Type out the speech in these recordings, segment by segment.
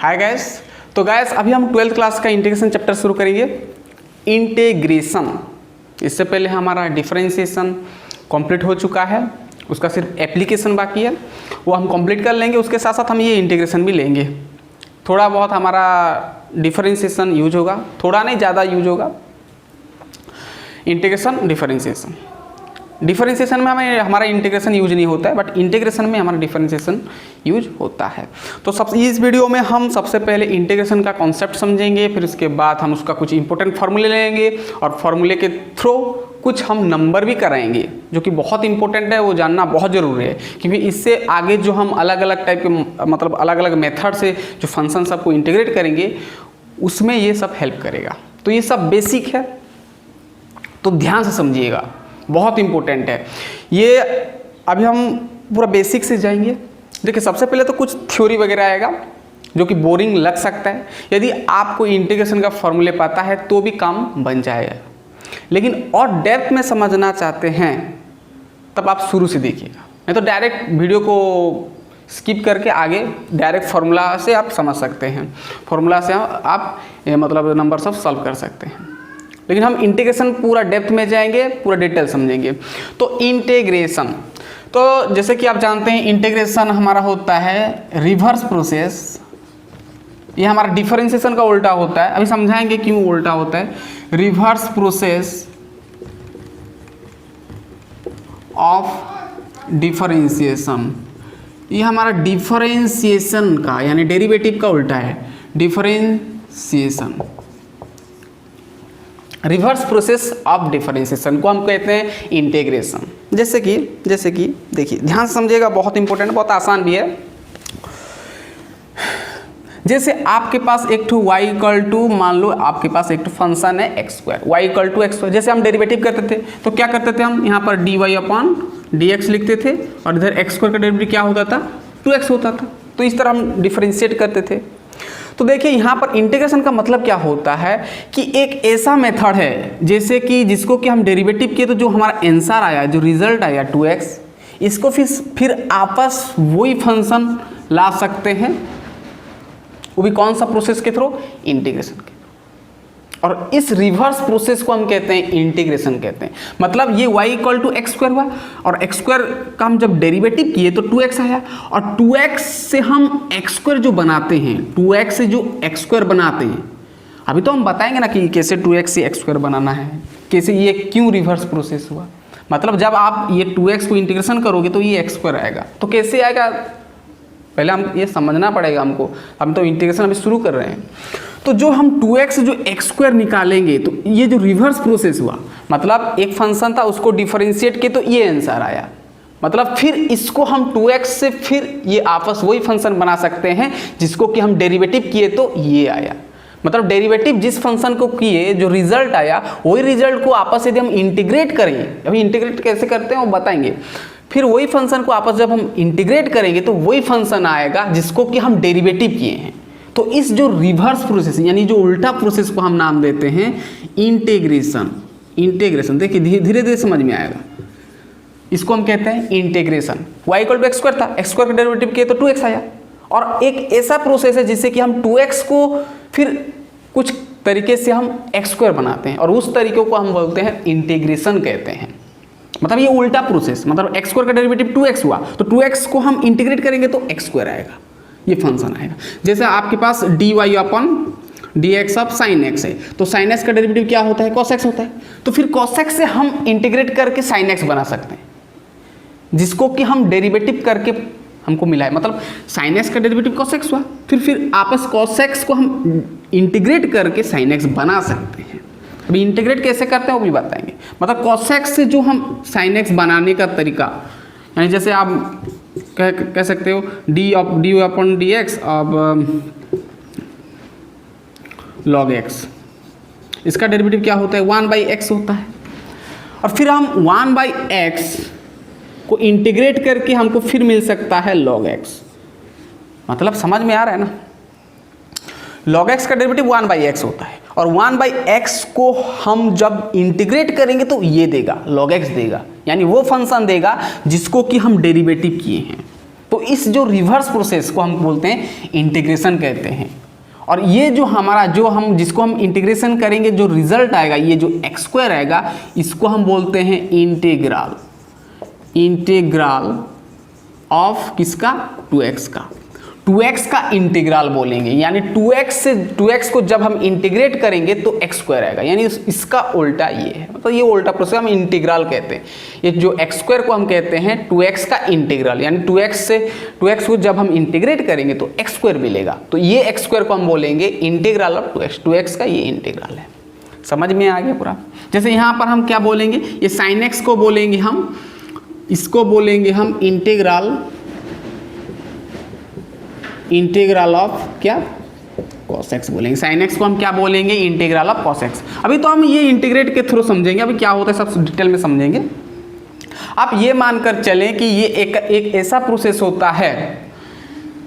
Hi guys. तो gas अभी हम 12th क्लास का इंटीग्रेशन चैप्टर शुरू करेंगे। इंटीग्रेशन, इससे पहले हमारा डिफरेंशिएशन कंप्लीट हो चुका है, उसका सिर्फ एप्लीकेशन बाकी है, वो हम कंप्लीट कर लेंगे। उसके साथ साथ हम ये इंटीग्रेशन भी लेंगे। थोड़ा बहुत हमारा डिफरेंशिएशन यूज होगा, थोड़ा नहीं ज़्यादा यूज होगा। इंटीग्रेशन डिफरेंशिएशन, डिफरेंशिएशन में हमें हमारा इंटीग्रेशन यूज नहीं होता है, बट इंटीग्रेशन में हमारा डिफरेंशिएशन यूज होता है। तो इस वीडियो में हम सबसे पहले इंटीग्रेशन का कॉन्सेप्ट समझेंगे, फिर उसके बाद हम उसका कुछ इंपॉर्टेंट फार्मूले लेंगे और फार्मूले के थ्रू कुछ हम नंबर भी कराएंगे, जो कि बहुत इंपॉर्टेंट है, वो जानना बहुत ज़रूरी है। क्योंकि इससे आगे जो हम अलग अलग टाइप के मतलब अलग अलग मेथड से जो फंक्शन सबको इंटीग्रेट करेंगे, उसमें ये सब हेल्प करेगा। तो ये सब बेसिक है, तो ध्यान से समझिएगा, बहुत इंपॉर्टेंट है ये। अभी हम पूरा बेसिक से जाएंगे। देखिए, सबसे पहले तो कुछ थ्योरी वगैरह आएगा जो कि बोरिंग लग सकता है। यदि आपको इंटीग्रेशन का फॉर्मूले पता है तो भी काम बन जाएगा, लेकिन और डेप्थ में समझना चाहते हैं तब आप शुरू से देखिएगा, नहीं तो डायरेक्ट वीडियो को स्किप करके आगे डायरेक्ट फार्मूला से आप समझ सकते हैं। फार्मूला से आप मतलब नंबर सब सॉल्व कर सकते हैं। लेकिन हम इंटीग्रेशन पूरा डेप्थ में जाएंगे, पूरा डिटेल समझेंगे। तो इंटीग्रेशन, तो जैसे कि आप जानते हैं इंटीग्रेशन हमारा होता है रिवर्स प्रोसेस। ये हमारा डिफरेंशिएशन का उल्टा होता है। अभी समझाएंगे क्यों उल्टा होता है। रिवर्स प्रोसेस ऑफ डिफरेंशिएशन, ये हमारा डिफरेंशिएशन का यानी डेरिवेटिव का उल्टा है। Differentiation, reverse process of differentiation को हम कहते हैं इंटीग्रेशन। जैसे कि देखिए, ध्यान से समझिएगा, बहुत इंपॉर्टेंट, बहुत आसान भी है। जैसे आपके पास एक ठो y इक्वल टू, मान लो आपके पास एक ठो फंक्शन है x square, y equal to x square. जैसे हम डेरिवेटिव करते थे तो क्या करते थे, हम यहाँ पर dy अपॉन dx लिखते थे और इधर एक्स स्क्वायर का डेरिवेटिव क्या होता था, 2x होता था। तो इस तरह हम डिफरेंशिएट करते थे। तो देखिए, यहाँ पर इंटीग्रेशन का मतलब क्या होता है कि एक ऐसा मेथड है जैसे कि जिसको कि हम डेरिवेटिव किए तो जो हमारा आंसर आया, जो रिजल्ट आया 2x, इसको फिर आपस वही फंक्शन ला सकते हैं, वो भी कौन सा प्रोसेस के थ्रू, इंटीग्रेशन के। और इस रिवर्स प्रोसेस को हम कहते हैं इंटीग्रेशन कहते हैं। मतलब ये y equal to x square हुआ और एक्स स्क्वायर का हम जब डेरिवेटिव किए तो 2x आया, और 2x से हम एक्स स्क्वायर जो बनाते हैं, 2x से जो एक्स स्क्वायर बनाते हैं, अभी तो हम बताएंगे ना कि कैसे 2x से एक्स स्क्वायर बनाना है, कैसे ये क्यों रिवर्स प्रोसेस हुआ। मतलब जब आप ये 2x को इंटीग्रेशन करोगे तो ये एक्स स्क्वायर आएगा। तो कैसे आएगा, पहले हम ये समझना पड़ेगा हमको। हम तो इंटीग्रेशन अभी शुरू कर रहे हैं। तो जो हम 2x जो एक्स स्क्वायर निकालेंगे, तो ये जो रिवर्स प्रोसेस हुआ, मतलब एक फंक्शन था उसको डिफरेंशिएट किए तो ये आंसर आया। मतलब फिर इसको हम 2x से फिर ये आपस वही फंक्शन बना सकते हैं जिसको कि हम डेरिवेटिव किए तो ये आया। मतलब डेरिवेटिव जिस फंक्शन को किए, जो रिजल्ट आया, वही रिजल्ट को आपस यदि हम इंटीग्रेट करें, अभी इंटीग्रेट कैसे करते हैं वो बताएंगे, फिर वही फंक्शन को आपस जब हम इंटीग्रेट करेंगे तो वही फंक्शन आएगा जिसको कि हम डेरिवेटिव किए हैं। तो इस जो रिवर्स प्रोसेस यानी जो उल्टा प्रोसेस को हम नाम देते हैं इंटीग्रेशन। इंटीग्रेशन देखिए धीरे धीरे समझ में आएगा। इसको हम कहते हैं integration. y equal to x square था, एक्स स्क्वायर का डेरिवेटिव किए तो 2x आया। और एक ऐसा प्रोसेस है जिससे कि हम 2x को फिर कुछ तरीके से हम एक्स स्क्वायर बनाते हैं, और उस तरीके को हम बोलते हैं इंटीग्रेशन कहते हैं। मतलब ये उल्टा प्रोसेस, मतलब एक्स स्क्वायर का डेरिवेटिव 2x हुआ तो 2x को हम इंटीग्रेट करेंगे तो एक्स स्क्वायर आएगा, ये फंक्शन आएगा। जैसे आपके पास dy upon dx of sine x है, तो साइन x का डेरिवेटिव क्या होता है, cos x होता है। तो फिर cos x से हम इंटीग्रेट करके साइन x बना सकते हैं, जिसको कि हम डेरिवेटिव करके हमको मिला है। मतलब साइन x का डेरिवेटिव cos x हुआ, फिर आपस cos x को हम इंटीग्रेट करके साइन x बना सकते हैं। अभी इंटीग्रेट कैसे करते हैं वो भी बताएंगे। मतलब cos x से जो हम साइन x बनाने का तरीका, यानी जैसे आप कह सकते हो डी अपॉन डी एक्स अब log x, इसका डेरिवेटिव क्या होता है, 1/x होता है। और फिर हम 1/x को इंटीग्रेट करके हमको फिर मिल सकता है log x। मतलब समझ में आ रहा है ना, log x का डेरिवेटिव 1/x होता है, और 1/x को हम जब इंटीग्रेट करेंगे तो ये देगा, log x देगा, यानी वो फंक्शन देगा जिसको कि हम डेरिवेटिव किए हैं। तो इस जो रिवर्स प्रोसेस को हम बोलते हैं इंटीग्रेशन कहते हैं। और ये जो हमारा जिसको हम इंटीग्रेशन करेंगे, जो रिजल्ट आएगा, ये जो एक्स स्क्वायर आएगा, इसको हम बोलते हैं इंटीग्रल ऑफ किसका, 2x का। 2x का इंटीग्रल बोलेंगे, यानी 2x को जब हम इंटीग्रेट करेंगे तो x स्क्वायर आएगा, यानी इसका उल्टा ये है, मतलब ये उल्टा प्रोसेस हम इंटीग्रल कहते हैं। ये जो x स्क्वायर को हम कहते हैं 2x का इंटीग्रल, यानी 2x को जब हम इंटीग्रेट करेंगे तो x स्क्वायर मिलेगा, तो ये x स्क्वायर को हम बोलेंगे इंटीग्रल ऑफ 2x का ये इंटीग्रल है। समझ में आ गया पूरा। जैसे यहाँ पर हम क्या बोलेंगे, ये sin x को बोलेंगे हम, इसको बोलेंगे हम इंटीग्रल ऑफ क्या, cos x बोलेंगे। sin x को हम क्या बोलेंगे, इंटीग्रल ऑफ cos x। अभी तो हम ये इंटीग्रेट के थ्रू समझेंगे, अभी क्या होता है सब डिटेल में समझेंगे। आप ये मानकर चलें कि ये एक ऐसा प्रोसेस होता है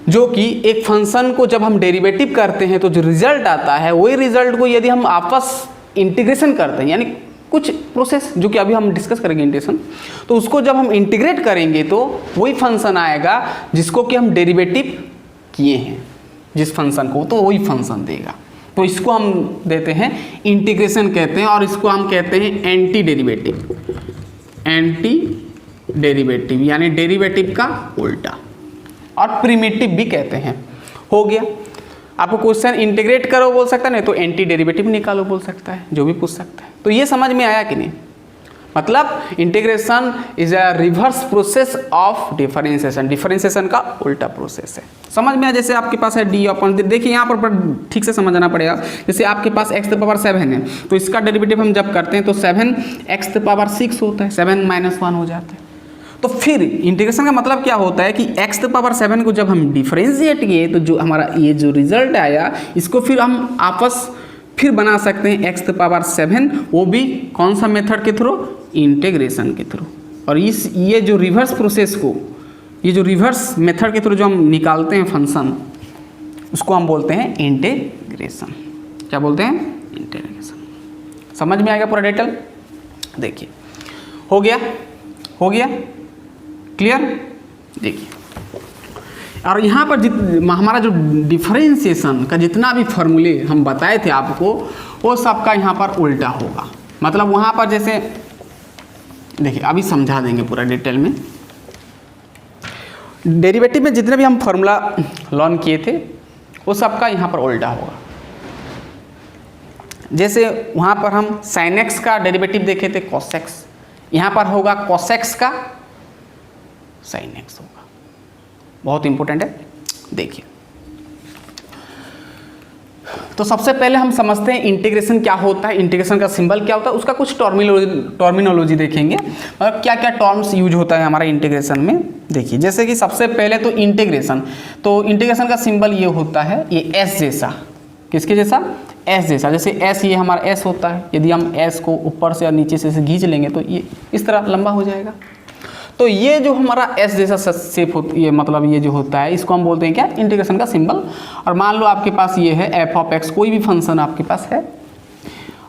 जो कि एक फंक्शन को जब हम डेरिवेटिव करते हैं तो जो रिजल्ट आता है, वही रिजल्ट को यदि हम आपस इंटीग्रेशन करते हैं, यानी कुछ प्रोसेस जो कि अभी हम डिस्कस करेंगे इंटीग्रेशन, तो उसको जब हम इंटीग्रेट करेंगे तो वही फंक्शन आएगा जिसको कि हम डेरिवेटिव किए हैं, जिस फंक्शन को, तो वही फंक्शन देगा। तो इसको हम देते हैं इंटीग्रेशन कहते हैं, और इसको हम कहते हैं एंटी डेरिवेटिव, यानी डेरिवेटिव का उल्टा, और प्रिमिटिव भी कहते हैं। हो गया। आपको क्वेश्चन इंटीग्रेट करो बोल सकता है, नहीं तो एंटी डेरिवेटिव निकालो बोल सकता है, जो भी पूछ सकता है। तो ये समझ में आया कि नहीं, मतलब integration is a reverse process of differentiation का उल्टा प्रोसेस है। समझ में आया। जैसे आपके पास है डी अपॉन, देखिए यहाँ पर ठीक से समझना पड़ेगा। जैसे आपके पास x⁻7 है, तो इसका डेरिवेटिव हम जब करते हैं तो 7x⁻6 होता है, 7 - 1 हो जाता है। तो फिर इंटीग्रेशन का मतलब क्या होता है कि x⁻7 को जब हम डिफरेंशिएट किए तो जो हमारा ये जो रिजल्ट आया, इसको फिर हम आपस फिर बना सकते हैं x⁻7, वो भी कौन सा मेथड के थ्रू, इंटीग्रेशन के थ्रू। और ये जो रिवर्स प्रोसेस को, ये जो रिवर्स मेथड के थ्रू जो हम निकालते हैं फंक्शन, उसको हम बोलते हैं इंटीग्रेशन। क्या बोलते हैं, इंटीग्रेशन। समझ में आएगा पूरा डिटेल। देखिए हो गया क्लियर। देखिए, और यहाँ पर हमारा जो डिफरेंशिएशन का जितना भी फॉर्मूले हम बताए थे आपको, वो सबका यहाँ पर उल्टा होगा। मतलब वहाँ पर जैसे देखिए, अभी समझा देंगे पूरा डिटेल में। डेरिवेटिव में जितने भी हम फॉर्मूला लर्न किए थे, वो सबका यहाँ पर उल्टा होगा। जैसे वहाँ पर हम sin x का डेरिवेटिव देखे थे cos x, यहाँ पर होगा cos x का sin x होगा। बहुत इंपॉर्टेंट है। देखिए, तो सबसे पहले हम समझते हैं इंटीग्रेशन क्या होता है, इंटीग्रेशन का सिंबल क्या होता है, उसका कुछ टर्मिनोलॉजी देखेंगे, मतलब क्या क्या टर्म्स यूज होता है हमारा इंटीग्रेशन में। देखिए, जैसे कि सबसे पहले तो इंटीग्रेशन का सिंबल ये होता है, ये एस जैसा। किसके जैसा, एस जैसा। जैसे एस, ये हमारा एस होता है, यदि हम एस को ऊपर से और नीचे से खींच लेंगे तो ये इस तरह लंबा हो जाएगा। तो ये जो हमारा एस जैसा शेप होती है, मतलब ये जो होता है, इसको हम बोलते हैं क्या, इंटीग्रेशन का सिंबल। और मान लो आपके पास ये है f(x), कोई भी फंक्शन आपके पास है,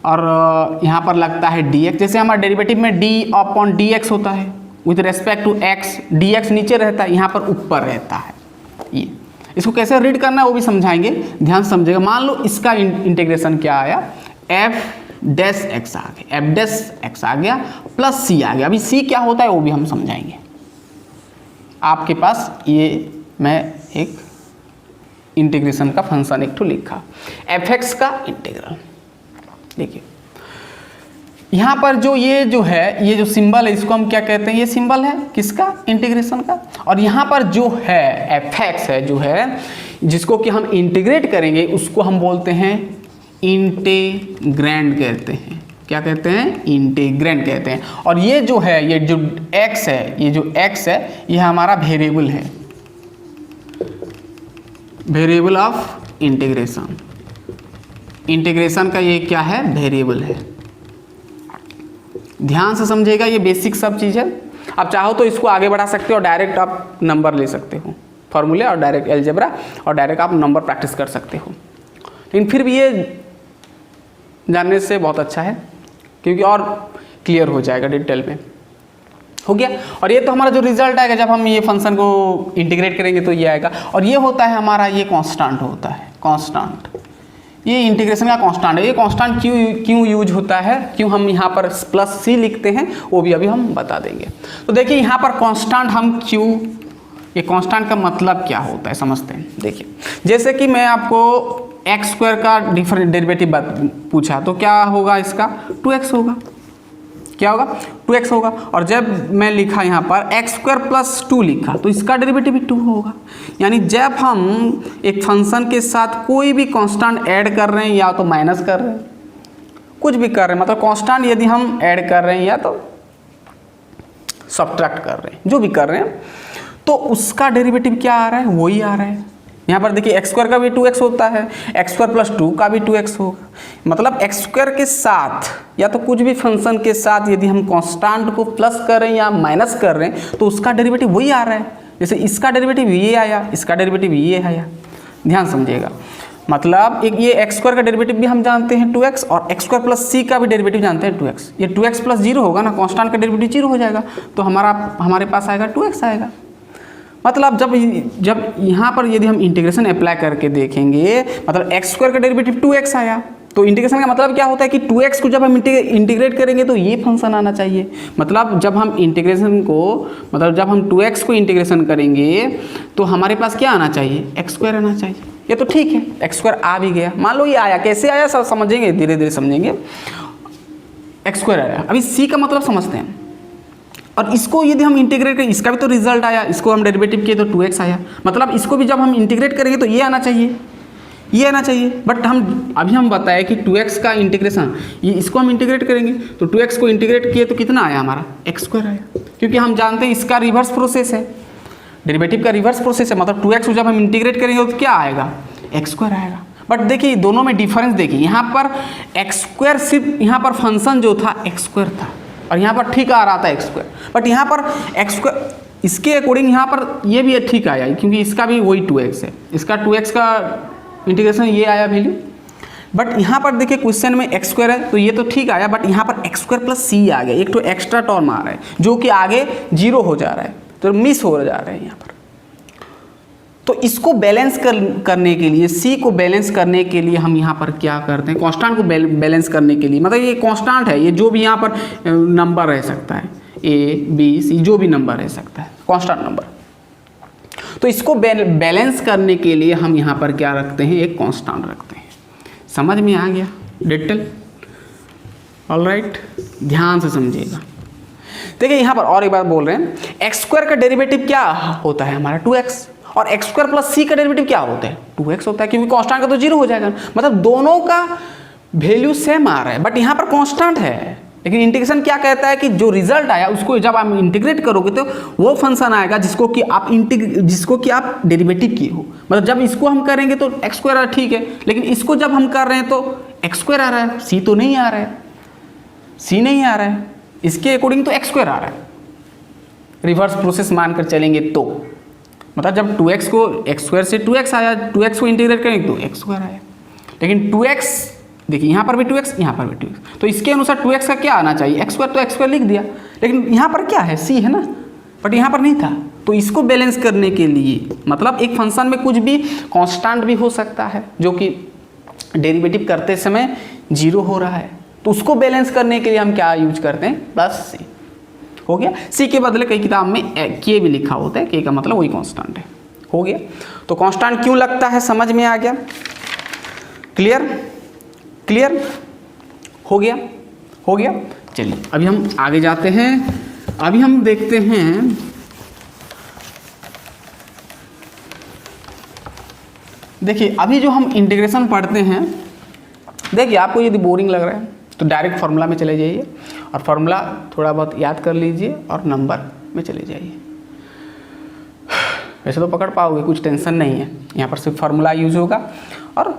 और यहाँ पर लगता है dx। जैसे हमारे डेरिवेटिव में d/dx होता है, with respect to x, dx नीचे रहता है, यहाँ पर ऊपर रहता है। ये इसको कैसे रीड करना है वो भी समझाएंगे, ध्यान समझेगा। मान लो इसका इंटीग्रेशन क्या आया, f'(x) आ गया, f'(x) आ गया प्लस c आ गया। अभी c क्या होता है वो भी हम समझाएंगे। आपके पास ये मैं एक इंटीग्रेशन का फंक्शन एक ठो लिखा, f(x) का इंटीग्रल। देखिए, यहाँ पर जो है, ये जो सिंबल है, इसको हम क्या कहते हैं, ये सिंबल है किसका, इंटीग्रेशन का। और यहाँ पर जो है f(x) है, जो है जिसको कि हम इंटीग्रेट करेंगे, उसको हम बोलते हैं इंटीग्रैंड कहते हैं। क्या कहते हैं, इंटीग्रैंड कहते हैं। और ये जो है, ये जो x है, ये हमारा वेरिएबल है, वेरिएबल ऑफ इंटीग्रेशन। इंटीग्रेशन का ये क्या है, वेरिएबल है। ध्यान से समझिएगा, ये बेसिक सब चीज़ है। आप चाहो तो इसको आगे बढ़ा सकते हो और डायरेक्ट आप नंबर ले सकते हो, फॉर्मूले और डायरेक्ट अलजेब्रा, और डायरेक्ट आप नंबर प्रैक्टिस कर सकते हो। लेकिन फिर भी ये जानने से बहुत अच्छा है, क्योंकि और क्लियर हो जाएगा डिटेल में। हो गया। और ये तो हमारा जो रिजल्ट आएगा जब हम ये फंक्शन को इंटीग्रेट करेंगे तो ये आएगा। और ये होता है हमारा, ये कांस्टेंट होता है, कांस्टेंट, ये इंटीग्रेशन का कांस्टेंट है। ये कांस्टेंट क्यों यूज होता है, क्यों हम यहाँ पर प्लस सी लिखते हैं, वो भी अभी हम बता देंगे। तो देखिए यहाँ पर कांस्टेंट हम क्यों, ये कांस्टेंट का मतलब क्या होता है समझते हैं। देखिए जैसे कि मैं आपको एक्स स्क्वायर का डिफरेंट डेरिवेटिव पूछा तो क्या होगा, इसका 2x होगा। क्या होगा, 2x होगा। और जब मैं लिखा यहाँ पर एक्स स्क्वायर प्लस 2 लिखा तो इसका डेरिवेटिव भी 2 होगा। यानी जब हम एक फंक्शन के साथ कोई भी कांस्टेंट ऐड कर रहे हैं या तो माइनस कर रहे हैं, कुछ भी कर रहे हैं, मतलब कांस्टेंट यदि हम ऐड कर रहे हैं या तो सब्ट्रैक्ट कर रहे हैं, जो भी कर रहे हैं, तो उसका डेरिवेटिव क्या आ रहा है, वही आ रहा है। यहाँ पर देखिए एक्स स्क्वायर का भी 2x होता है, एक्स स्क्वायर प्लस 2 का भी 2x होगा। मतलब एक्स स्क्वायर के साथ या तो कुछ भी फंक्शन के साथ यदि हम कांस्टेंट को प्लस कर रहे हैं या माइनस कर रहे हैं तो उसका डेरिवेटिव वही आ रहा है। जैसे इसका डेरिवेटिव ये आया, इसका डेरिवेटिव ये आया, ध्यान समझिएगा। मतलब एक ये एक्स स्क्वायर का डेरिवेटिव भी हम जानते हैं 2x, और एक्स स्क्वायर प्लस सी का भी डेरिवेटिव जानते हैं 2x। ये 2x प्लस 0 होगा ना, कांस्टेंट का डेरिवेटिव 0 हो जाएगा, तो हमारे पास आएगा 2x आएगा। मतलब जब यहाँ पर यदि हम इंटीग्रेशन अप्लाई करके देखेंगे, मतलब एक्स स्क्वायर का डेरिवेटिव 2x आया, तो इंटीग्रेशन का मतलब क्या होता है कि 2x को जब हम इंटीग्रेट करेंगे तो ये फंक्शन आना चाहिए। मतलब जब हम इंटीग्रेशन को, मतलब जब हम 2x को इंटीग्रेशन करेंगे तो हमारे पास क्या आना चाहिए, एक्स स्क्वायर आना चाहिए। ये तो ठीक है, एक्स स्क्वायर आ भी गया, मान लो ये आया, कैसे आया सब समझेंगे, धीरे धीरे समझेंगे। एक्स स्क्वायर आया, अभी सी का मतलब समझते हैं। और इसको यदि हम इंटीग्रेट करें, इसका भी तो रिजल्ट आया, इसको हम डेरिवेटिव किए तो 2x आया, मतलब इसको भी जब हम इंटीग्रेट करेंगे तो ये आना चाहिए, ये आना चाहिए। बट अभी हम बताए कि 2x का इंटीग्रेशन, ये इसको हम इंटीग्रेट करेंगे तो 2x को इंटीग्रेट किए तो कितना आया हमारा, एक्स स्क्वायर आया, क्योंकि हम जानते हैं इसका रिवर्स प्रोसेस है, डेरिवेटिव का रिवर्स प्रोसेस है। मतलब 2x को जब हम इंटीग्रेट करेंगे तो क्या आएगा, एक्स स्क्वायर आएगा। बट देखिए दोनों में डिफरेंस देखिए, यहाँ पर एक्स स्क्वायर सिर्फ यहाँ पर फंक्शन जो था एक्स स्क्वायर था और यहाँ पर ठीक आ रहा था एक्स स्क्वायर, बट यहाँ पर एक्स स्क्वायर इसके अकॉर्डिंग यहाँ पर ये भी ठीक आया, क्योंकि इसका भी वही 2x है, इसका 2x का इंटीग्रेशन ये आया वैल्यू। बट यहाँ पर देखिए क्वेश्चन में एक्स स्क्वायर है तो ये तो ठीक आया, बट यहाँ पर एक्स स्क्वायर प्लस सी आ गया, एक तो एक्स्ट्रा टर्म आ रहा है जो कि आगे 0 हो जा रहा है, तो मिस हो जा रहा है यहाँ पर। तो इसको बैलेंस करने के लिए, सी को बैलेंस करने के लिए हम यहाँ पर क्या करते हैं, कांस्टेंट को बैलेंस करने के लिए, मतलब ये कांस्टेंट है, ये जो भी यहाँ पर नंबर रह सकता है, ए बी सी जो भी नंबर रह सकता है, कांस्टेंट नंबर। तो इसको बैलेंस करने के लिए हम यहाँ पर क्या रखते हैं, एक कांस्टेंट रखते हैं। समझ में आ गया डिटेल, ऑलराइट, ध्यान से समझिएगा। देखिए यहाँ पर और एक बार बोल रहे हैं, एक्स स्क्वायर का डेरिवेटिव क्या होता है हमारा 2x, और एक्स स्क्वायर प्लस सी का डेरिवेटिव क्या होता है 2x होता है, क्योंकि कांस्टेंट का तो 0 हो जाएगा। मतलब दोनों का वैल्यू सेम आ रहा है, बट यहाँ पर कांस्टेंट है, लेकिन इंटीग्रेशन क्या कहता है कि जो रिजल्ट आया उसको जब आप इंटीग्रेट करोगे तो वो फंक्शन आएगा जिसको कि आप डेरिवेटिव किए हो। मतलब जब इसको हम करेंगे तो एक्स स्क्वायर ठीक है, लेकिन इसको जब हम कर रहे हैं तो एक्स स्क्वायर आ रहा है, सी तो नहीं आ रहा है, सी नहीं आ रहा है, इसके अकॉर्डिंग तो एक्स स्क्वायर आ रहा है। रिवर्स प्रोसेस मानकर चलेंगे तो मतलब जब 2x को एक्स स्क्वायर से 2x आया, 2x को इंटीग्रेट करेंगे तो एक्स स्क्वायर आया, लेकिन 2x देखिए यहाँ पर भी 2x, यहाँ पर भी 2x, तो इसके अनुसार 2x का क्या आना चाहिए, एक्स स्क्वायर, तो एक्स स्क्वायर लिख दिया, लेकिन यहाँ पर क्या है, c है ना, बट यहाँ पर नहीं था। तो इसको बैलेंस करने के लिए, मतलब एक फंक्शन में कुछ भी कांस्टेंट भी हो सकता है जो कि डेरिवेटिव करते समय 0 हो रहा है, तो उसको बैलेंस करने के लिए हम क्या यूज करते हैं, बस c हो गया। सी के बदले कई किताब में के भी लिखा होता है, के का मतलब वही कांस्टेंट है, हो गया। तो कांस्टेंट क्यों लगता है समझ में आ गया, क्लियर, क्लियर हो गया, हो गया। चलिए अभी हम आगे जाते हैं, अभी हम देखते हैं देखिए अभी जो हम इंटीग्रेशन पढ़ते हैं, देखिए आपको यदि बोरिंग लग रहा है तो डायरेक्ट फार्मूला में चले जाइए और फार्मूला थोड़ा बहुत याद कर लीजिए और नंबर में चले जाइए। वैसे तो पकड़ पाओगे, कुछ टेंशन नहीं है, यहाँ पर सिर्फ फार्मूला यूज होगा और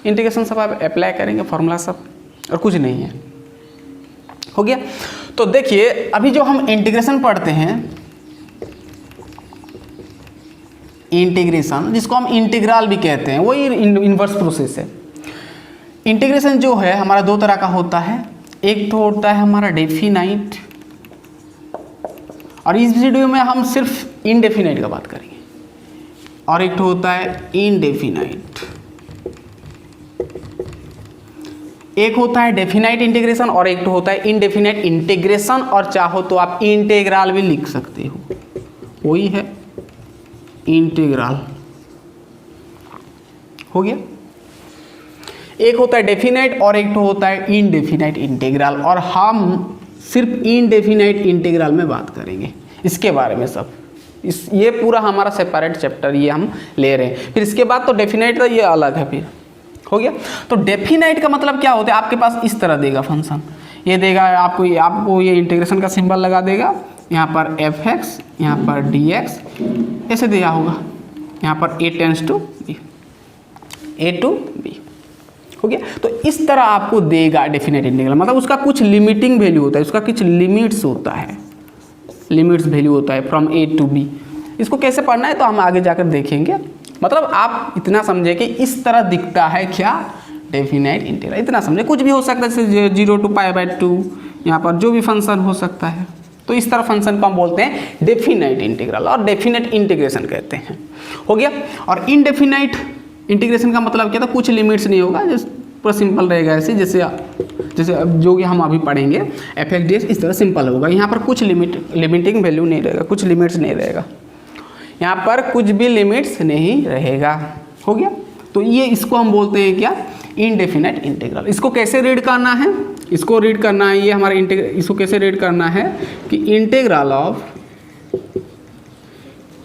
इंटीग्रेशन सब आप अप्लाई करेंगे, फार्मूला सब, और कुछ नहीं है, हो गया। तो देखिए अभी जो हम इंटीग्रेशन पढ़ते हैं, इंटीग्रेशन जिसको हम इंटीग्रल भी कहते हैं, वही इन्वर्स प्रोसेस है। इंटीग्रेशन जो है हमारा दो तरह का होता है, एक तो होता है हमारा डेफिनाइट और इस वीडियो में हम सिर्फ इनडेफिनाइट का बात करेंगे। और एक तो होता है इनडेफिनाइट, एक होता है डेफिनाइट इंटीग्रेशन और एक तो होता है इनडेफिनाइट इंटीग्रेशन, और चाहो तो आप इंटीग्रल भी लिख सकते हो, वही है इंटीग्रल। हो गया। एक होता है डेफिनाइट और एक तो होता है इनडेफिनाइट इंटीग्रल, और हम सिर्फ इनडेफिनाइट इंटीग्रल में बात करेंगे इसके बारे में सब। ये पूरा हमारा सेपरेट चैप्टर ये हम ले रहे हैं। फिर इसके बाद तो डेफिनाइट का ये अलग है। फिर हो गया। तो डेफिनाइट का मतलब क्या होता है, आपके पास इस तरह देगा फंक्शन, ये देगा आपको ये इंटीग्रेशन का सिंबल लगा देगा, यहाँ पर fx, यहाँ पर dx, ऐसे दिया होगा, यहाँ पर a tends to b, a to b। हो गया। तो इस तरह आपको देगा डेफिनेट इंटीग्रल, मतलब उसका कुछ लिमिटिंग वैल्यू होता है, उसका कुछ लिमिट्स होता है, लिमिट्स वैल्यू होता है फ्रॉम a टू b। इसको कैसे पढ़ना है तो हम आगे जाकर देखेंगे। मतलब आप इतना समझे कि इस तरह दिखता है क्या डेफिनेट इंटीग्रल, इतना समझे। कुछ भी हो सकता है जैसे 0 to π/2, यहाँ पर जो भी फंक्शन हो सकता है। तो इस तरह फंक्शन को हम बोलते हैं डेफिनेट इंटीग्रल और डेफिनेट इंटीग्रेशन कहते हैं। हो गया। और इनडेफिनाइट इंटीग्रेशन का मतलब क्या था, कुछ लिमिट्स नहीं होगा, जैसे पूरा सिंपल रहेगा ऐसे, जैसे जो कि हम अभी पढ़ेंगे fx dx, इस तरह सिंपल होगा। यहाँ पर कुछ लिमिटिंग वैल्यू नहीं रहेगा, कुछ लिमिट्स नहीं रहेगा, यहाँ पर कुछ भी लिमिट्स नहीं रहेगा। हो गया। तो ये इसको हम बोलते हैं क्या, इनडेफिनाइट इंटीग्रल। इसको कैसे रीड करना है, इसको रीड करना है, ये हमारा इसको कैसे रीड करना है कि इंटीग्रल ऑफ,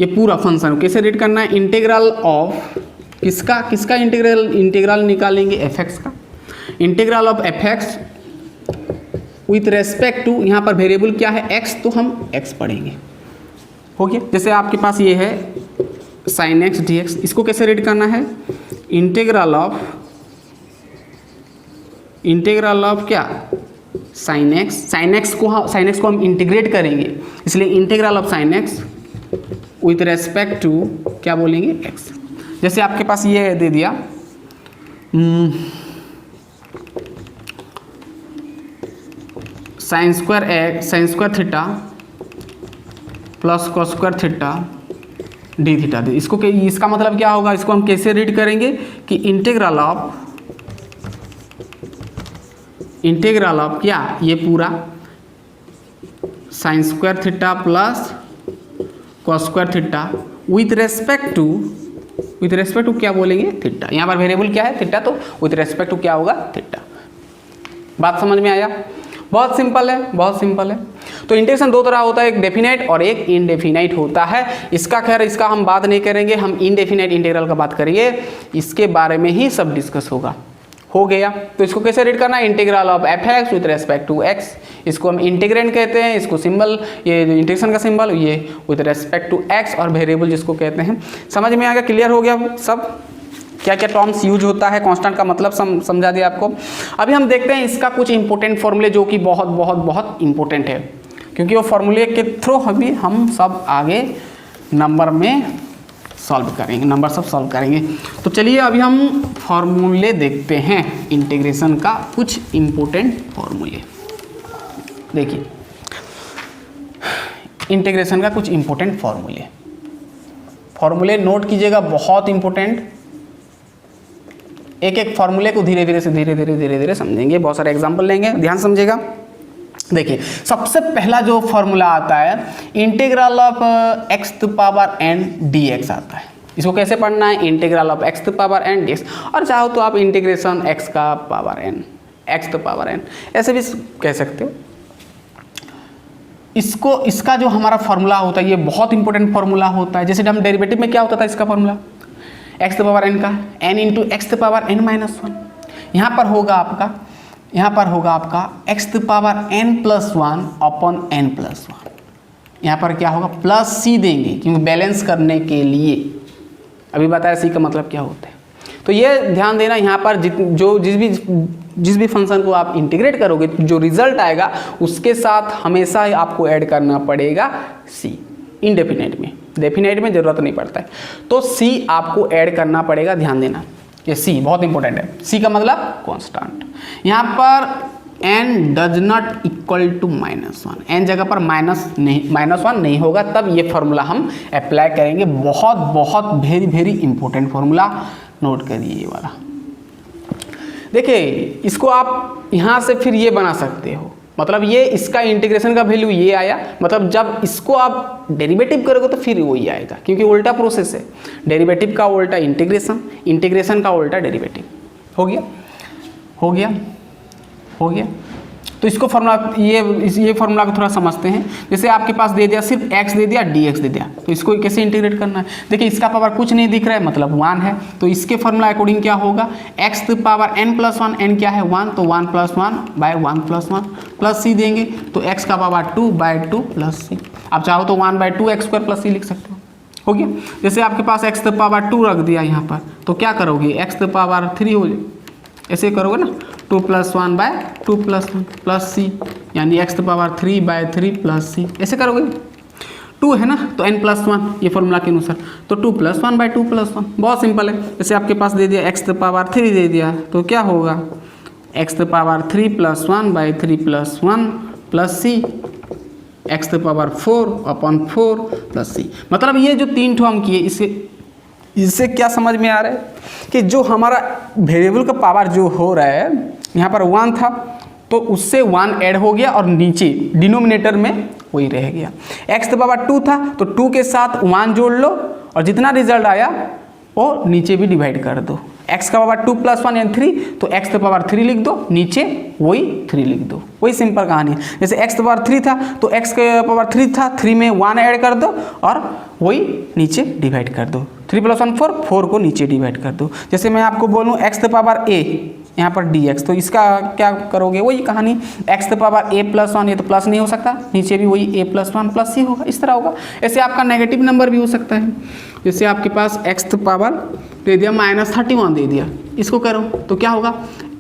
ये पूरा फंक्शन कैसे रीड करना है, इंटीग्रल ऑफ किसका इंटीग्रल निकालेंगे, fx का। Integral of fx with respect to, यहाँ पर वेरिएबल क्या है x, तो हम x पढ़ेंगे। हो गया। जैसे आपके पास ये है sin x dx, इसको कैसे रीड करना है, इंटीग्रल ऑफ क्या, sin x को हम इंटीग्रेट करेंगे, इसलिए integral of sin x with respect to क्या बोलेंगे, x। जैसे आपके पास ये दे दिया sin square theta plus cos square theta D theta. इसका मतलब क्या होगा, इसको हम कैसे रीड करेंगे कि इंटीग्रल ऑफ क्या, ये पूरा sin square theta plus cos square theta with respect to क्या बोलेंगे, थीटा। यहाँ पर वेरिएबल क्या है, थीटा, तो विथ रेस्पेक्ट टू क्या होगा, थीटा। बात समझ में आया। बहुत सिंपल है, बहुत सिंपल है। तो इंटीग्रेशन दो तरह होता है, एक डेफिनाइट और एक इनडेफिनाइट होता है। इसका खैर इसका हम बात नहीं करेंगे, हम इनडेफिनाइट इंटीग्रल का बात करेंगे, इसके बारे में ही सब डिस्कस होगा। हो गया। तो इसको कैसे रीड करना है, integral of fx with respect to x, इसको हम इंटीग्रेंड कहते हैं, इसको सिंबल, ये इंटीग्रेशन का सिंबल ये विथ रेस्पेक्ट टू x, और वेरिएबल जिसको कहते हैं। समझ में आ गया, क्लियर हो गया सब, क्या क्या टर्म्स यूज होता है, कांस्टेंट का मतलब समझा दिया आपको। अभी हम देखते हैं इसका कुछ इंपॉर्टेंट फॉर्मूले जो कि बहुत बहुत बहुत इंपॉर्टेंट है, क्योंकि वो फॉर्मूले के थ्रू अभी हम सब आगे नंबर में सॉल्व करेंगे, नंबर सब सॉल्व करेंगे। तो चलिए अभी हम फॉर्मूले देखते हैं, इंटीग्रेशन का कुछ इंपॉर्टेंट फॉर्मूले। देखिए इंटीग्रेशन का कुछ इंपॉर्टेंट फॉर्मूले नोट कीजिएगा, बहुत इंपॉर्टेंट। एक एक फॉर्मूले को धीरे धीरे समझेंगे, बहुत सारे एग्जाम्पल लेंगे, ध्यान समझिएगा। देखिए सबसे पहला जो फॉर्मूला आता है, integral of x to power n dx आता है। इसको कैसे पढ़ना है, integral of x to power n dx, और चाहो तो आप इंटीग्रेशन x का power n, x to power n ऐसे भी कह सकते हो। इसका जो हमारा फॉर्मूला होता है, ये बहुत इंपॉर्टेंट फॉर्मूला होता है। जैसे हम डेरिवेटिव में क्या होता था, इसका formula x to power n का n into x to power n-1। यहाँ पर होगा आपका x to power n+1 upon n+1। यहाँ पर क्या होगा, प्लस c देंगे, क्योंकि बैलेंस करने के लिए अभी बताया c का मतलब क्या होता है। तो ये ध्यान देना, यहाँ पर जिस भी फंक्शन को आप इंटीग्रेट करोगे, जो रिजल्ट आएगा उसके साथ हमेशा आपको ऐड करना पड़ेगा c। इनडेफिनाइट में, डेफिनाइट में ज़रूरत नहीं पड़ता है, तो c आपको ऐड करना पड़ेगा, ध्यान देना। ये c बहुत इंपॉर्टेंट है, c का मतलब कांस्टेंट। यहाँ पर n does not equal to -1, n जगह पर -1 नहीं होगा, तब ये फॉर्मूला हम अप्लाई करेंगे। बहुत बहुत very very important formula, note करिए ये वाला। देखिए इसको आप यहाँ से फिर ये बना सकते हो, मतलब ये इसका इंटीग्रेशन का वैल्यू ये आया, मतलब जब इसको आप डेरिवेटिव करोगे तो फिर वही आएगा, क्योंकि उल्टा प्रोसेस है। डेरिवेटिव का उल्टा इंटीग्रेशन, इंटीग्रेशन का उल्टा डेरिवेटिव। हो गया हो गया हो गया। तो इसको फॉर्मूला ये फॉर्मूला को थोड़ा समझते हैं। जैसे आपके पास दे दिया, सिर्फ x दे दिया, dx दे दिया, तो इसको कैसे इंटीग्रेट करना है। देखिए इसका पावर कुछ नहीं दिख रहा है, मतलब 1 है, तो इसके फॉर्मूला अकॉर्डिंग क्या होगा, x to power n + 1, n क्या है 1, तो 1 + 1 बाय 1 + 1 प्लस c देंगे, तो x का पावर 2/2 प्लस c। आप चाहो तो 1/2 x² + c लिख सकते हो गया। जैसे आपके पास x to पावर 2 रख दिया यहाँ पर, तो क्या करोगे, x to पावर 3 हो जाए, ऐसे करोगे ना, 2 + 1/2 + 1 प्लस c, यानी x to power 3/3 plus c, ऐसे करोगे। 2 है ना, तो n + 1 ये फॉर्मूला के अनुसार, तो 2 + 1/2 + 1, बहुत सिंपल है। जैसे आपके पास दे दिया x to पावर 3 दे दिया, तो क्या होगा, x to power 3 + 1/3 + 1 plus c, x to power 4/4 plus c। मतलब ये जो 3 ठो हम किए, इससे क्या समझ में आ रहा है कि जो हमारा वेरिएबल का पावर जो हो रहा है, यहाँ पर 1 था तो उससे 1 ऐड हो गया और नीचे डिनोमिनेटर में वही रह गया। x to पावर 2 था तो 2 के साथ 1 जोड़ लो और जितना रिजल्ट आया वो नीचे भी डिवाइड कर दो। x का पावर 2 + 1 यानी 3, तो x to पावर 3 लिख दो, नीचे वही 3 लिख दो, वही सिंपल कहानी है। जैसे x to पावर 3 था तो x के पावर 3 था, 3 में 1 ऐड कर दो और वही नीचे डिवाइड कर दो। 3 + 1 4 को नीचे डिवाइड कर दो। जैसे मैं आपको बोलूँ x to पावर a, यहाँ पर dx, तो इसका क्या करोगे, वही कहानी, x to पावर a + 1, ये तो प्लस नहीं हो सकता, नीचे भी वही a + 1 प्लस c होगा, इस तरह होगा। ऐसे आपका नेगेटिव नंबर भी हो सकता है। जैसे आपके पास x to पावर दे दिया -31 दे दिया, इसको करो तो क्या होगा,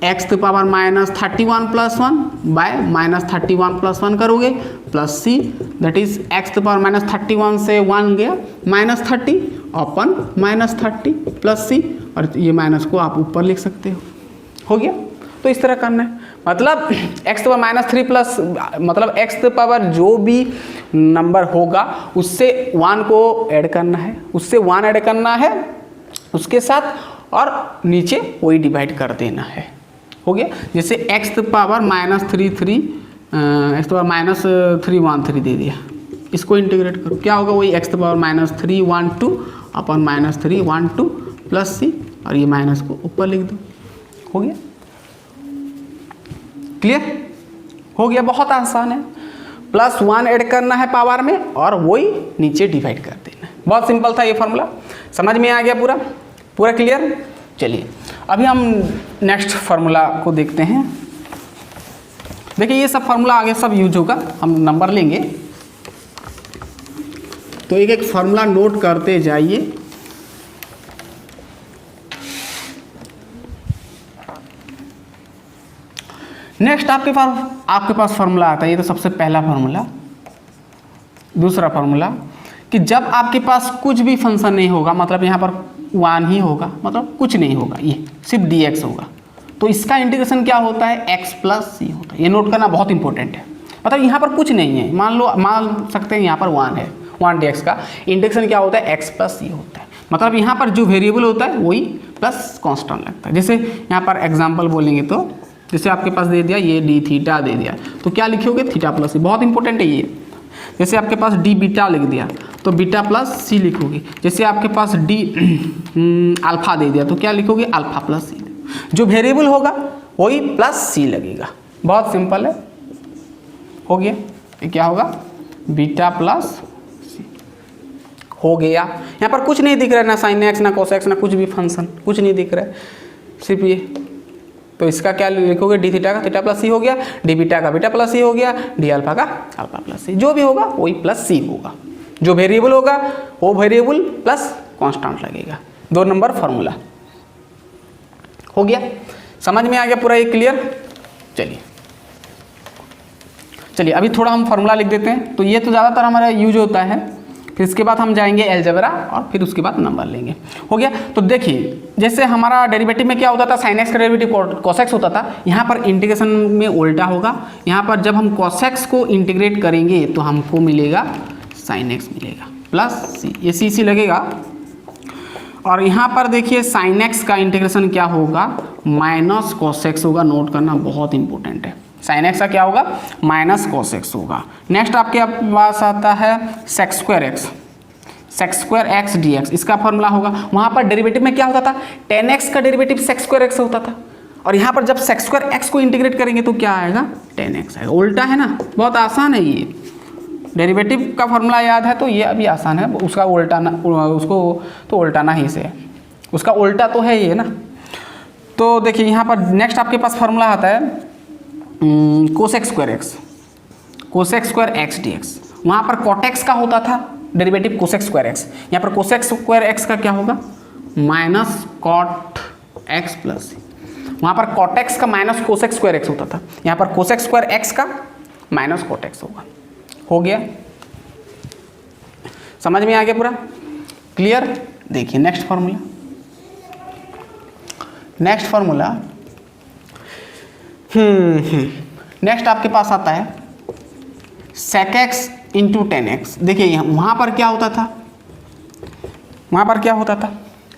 x to पावर -31 + 1 बाय -31 + 1 करोगे plus c, that is x to power -31 से 1 गया -30 अपन -30 प्लस c, और ये माइनस को आप ऊपर लिख सकते हो गया। तो इस तरह करना है, मतलब x to पावर -3 प्लस, मतलब x to पावर जो भी नंबर होगा उससे 1 को ऐड करना है, उससे 1 ऐड करना है उसके साथ, और नीचे वही डिवाइड कर देना है। हो गया। जैसे x to power -33 x to power -313 दे दिया, इसको इंटीग्रेट करो, क्या होगा, वही x to power -312 upon -312 plus c, और ये माइनस को ऊपर लिख दो। हो गया, क्लियर हो गया, बहुत आसान है। +1 ऐड करना है पावर में और वही नीचे डिवाइड कर देना है, बहुत सिंपल था ये फॉर्मूला। समझ में आ गया पूरा क्लियर। चलिए अभी हम नेक्स्ट फार्मूला को देखते हैं। देखिए ये सब फार्मूला आगे सब यूज होगा, हम नंबर लेंगे तो एक एक फार्मूला नोट करते जाइए। नेक्स्ट आपके पास फार्मूला आता है, ये तो सबसे पहला फार्मूला। दूसरा फार्मूला कि जब आपके पास कुछ भी फंक्शन नहीं होगा, मतलब यहाँ पर 1 ही होगा, मतलब कुछ नहीं होगा, ये सिर्फ dx होगा, तो इसका इंटीग्रेशन क्या होता है, x + c होता है। ये नोट करना बहुत इंपॉर्टेंट है। मतलब यहाँ पर कुछ नहीं है, मान सकते हैं यहाँ पर 1 है, 1 dx का इंटीग्रेशन क्या होता है, x + c होता है। मतलब यहाँ पर जो वेरिएबल होता है वही प्लस कांस्टेंट लगता है। जैसे यहाँ पर एग्जाम्पल बोलेंगे तो जैसे आपके पास दे दिया ये d थीटा दे दिया, तो क्या लिखोगे, थीटा + c, बहुत इंपॉर्टेंट है ये। जैसे आपके पास d बीटा लिख दिया तो बीटा + c लिखोगे। जैसे आपके पास d अल्फा दे दिया तो क्या लिखोगे, अल्फा + c। जो वेरिएबल होगा वही +c लगेगा, बहुत सिंपल है। हो गया, ये क्या होगा, बीटा + c हो गया। यहाँ पर कुछ नहीं दिख रहा है, ना sin x ना cos x ना कुछ भी फंक्शन, कुछ नहीं दिख रहा है, सिर्फ ये। तो इसका क्या लिखोगे, d थीटा का थीटा + c हो गया, d बीटा का बीटा + c हो गया, d अल्फा का अल्फा + c। जो भी होगा वही +c होगा, जो वेरिएबल होगा वो वेरिएबल प्लस कांस्टेंट लगेगा। 2 नंबर फार्मूला हो गया, समझ में आ गया पूरा, ये क्लियर। चलिए अभी थोड़ा हम फार्मूला लिख देते हैं। तो ये तो ज़्यादातर हमारा यूज होता है, फिर इसके बाद हम जाएंगे अलजेब्रा और फिर उसके बाद नंबर लेंगे। हो गया। तो देखिए जैसे हमारा डेरिवेटिव में क्या होता था, साइन एक्स का डेरिवेटिव cos x होता था, यहाँ पर इंटीग्रेशन में उल्टा होगा। यहाँ पर जब हम cos x को इंटीग्रेट करेंगे तो हमको मिलेगा साइन एक्स मिलेगा प्लस सी, ये सी लगेगा। और यहाँ पर देखिए साइन एक्स का इंटीग्रेशन क्या होगा, माइनस cos x होगा। नोट करना बहुत इंपॉर्टेंट है, साइन एक्स का क्या होगा, माइनस cos x होगा। नेक्स्ट आपके पास आता है sec square x d x, इसका फॉर्मूला होगा। वहाँ पर डेरिवेटिव में क्या होता था, tan x का डेरिवेटिव sec स्क्वायर एक्स होता था, और यहाँ पर जब sec स्क्वायर एक्स को इंटीग्रेट करेंगे तो क्या आएगा, tan x आएगा। उल्टा है ना, बहुत आसान है ये। डेरिवेटिव का फॉर्मूला याद है तो ये अभी आसान है, उसका उल्टाना, उसको तो उल्टाना ही से है, उसका उल्टा तो है ये ना। तो देखिए यहाँ पर नेक्स्ट आपके पास फॉर्मूला आता है cosec square x d x. वहाँ पर कॉट एक्स का होता था डेरिवेटिव कोसेक स्क्वायर एक्स, यहाँ पर कोसेक स्क्वायर एक्स का क्या होगा, माइनस कॉट एक्स प्लस, वहाँ पर कॉट एक्स का माइनस कोसेक स्क्वायर एक्स होता था, यहाँ पर कोसेक स्क्वायर एक्स का माइनस कॉट एक्स होगा। हो गया, समझ में आ गया पूरा क्लियर। देखिए नेक्स्ट फॉर्मूला नेक्स्ट आपके पास आता है sec x into ten x. देखिए वहाँ पर क्या होता था,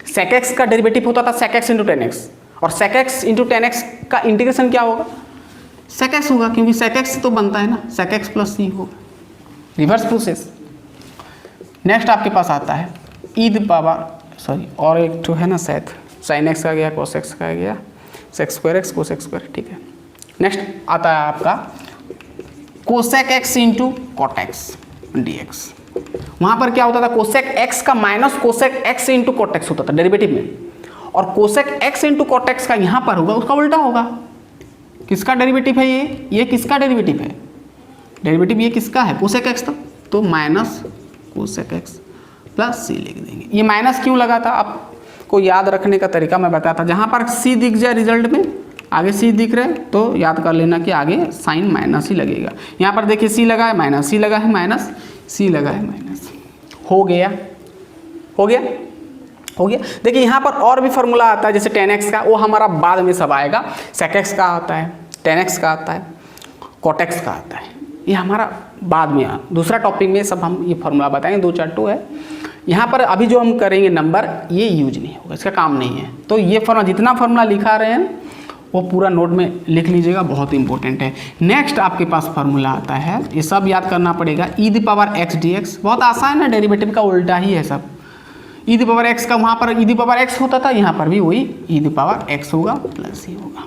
sec x का डेरिवेटिव होता था sec x into ten x, और sec x into ten x का इंटीग्रेशन क्या होगा, sec x होगा, क्योंकि sec x तो बनता है ना, sec x प्लस c होगा, रिवर्स प्रोसेस। नेक्स्ट आपके पास आता है और एक तो है ना शायद साइन एक्स का गया, cos x का गया, sec square x cosec square, ठीक है। नेक्स्ट आता है आपका cosec x into cot x d x. वहाँ पर क्या होता था, कोसेक एक्स का minus cosec x into cot x होता था डेरिवेटिव में, और cosec x into cot x का यहाँ पर होगा, उसका उल्टा होगा। किसका डेरिवेटिव है ये किसका डेरिवेटिव है, डेरिवेटिव ये किसका है, कोसेक एक्स था, तो माइनस कोसेक एक्स प्लस सी लिख देंगे। ये माइनस क्यों लगा था, आपको याद रखने का तरीका मैं बताता, जहाँ पर सी दिख जाए रिजल्ट में, आगे सी दिख रहा है तो याद कर लेना कि आगे साइन माइनस ही लगेगा। यहाँ पर देखिए सी लगा है माइनस, सी लगा है माइनस, सी लगा है माइनस। हो गया। देखिए यहाँ पर और भी फॉर्मूला आता है, जैसे tan x का, वो हमारा बाद में सब आएगा। sec x का आता है, tan x का आता है, cot x का आता है, ये हमारा बाद में दूसरा टॉपिक में सब हम ये फॉर्मूला बताएंगे, 2 4 2 है। यहाँ पर अभी जो हम करेंगे नंबर, ये यूज नहीं होगा, इसका काम नहीं है। तो ये फॉर्मूला, जितना फॉर्मूला लिखा रहे हैं वो पूरा नोट में लिख लीजिएगा, बहुत इंपॉर्टेंट है। नेक्स्ट आपके पास फार्मूला आता है, ये सब याद करना पड़ेगा, e⁻x dx। बहुत आसान है, डेरिवेटिव का उल्टा ही है सब। e⁻x का वहाँ पर e⁻x होता था, यहाँ पर भी वही e⁻x होगा प्लस ही होगा।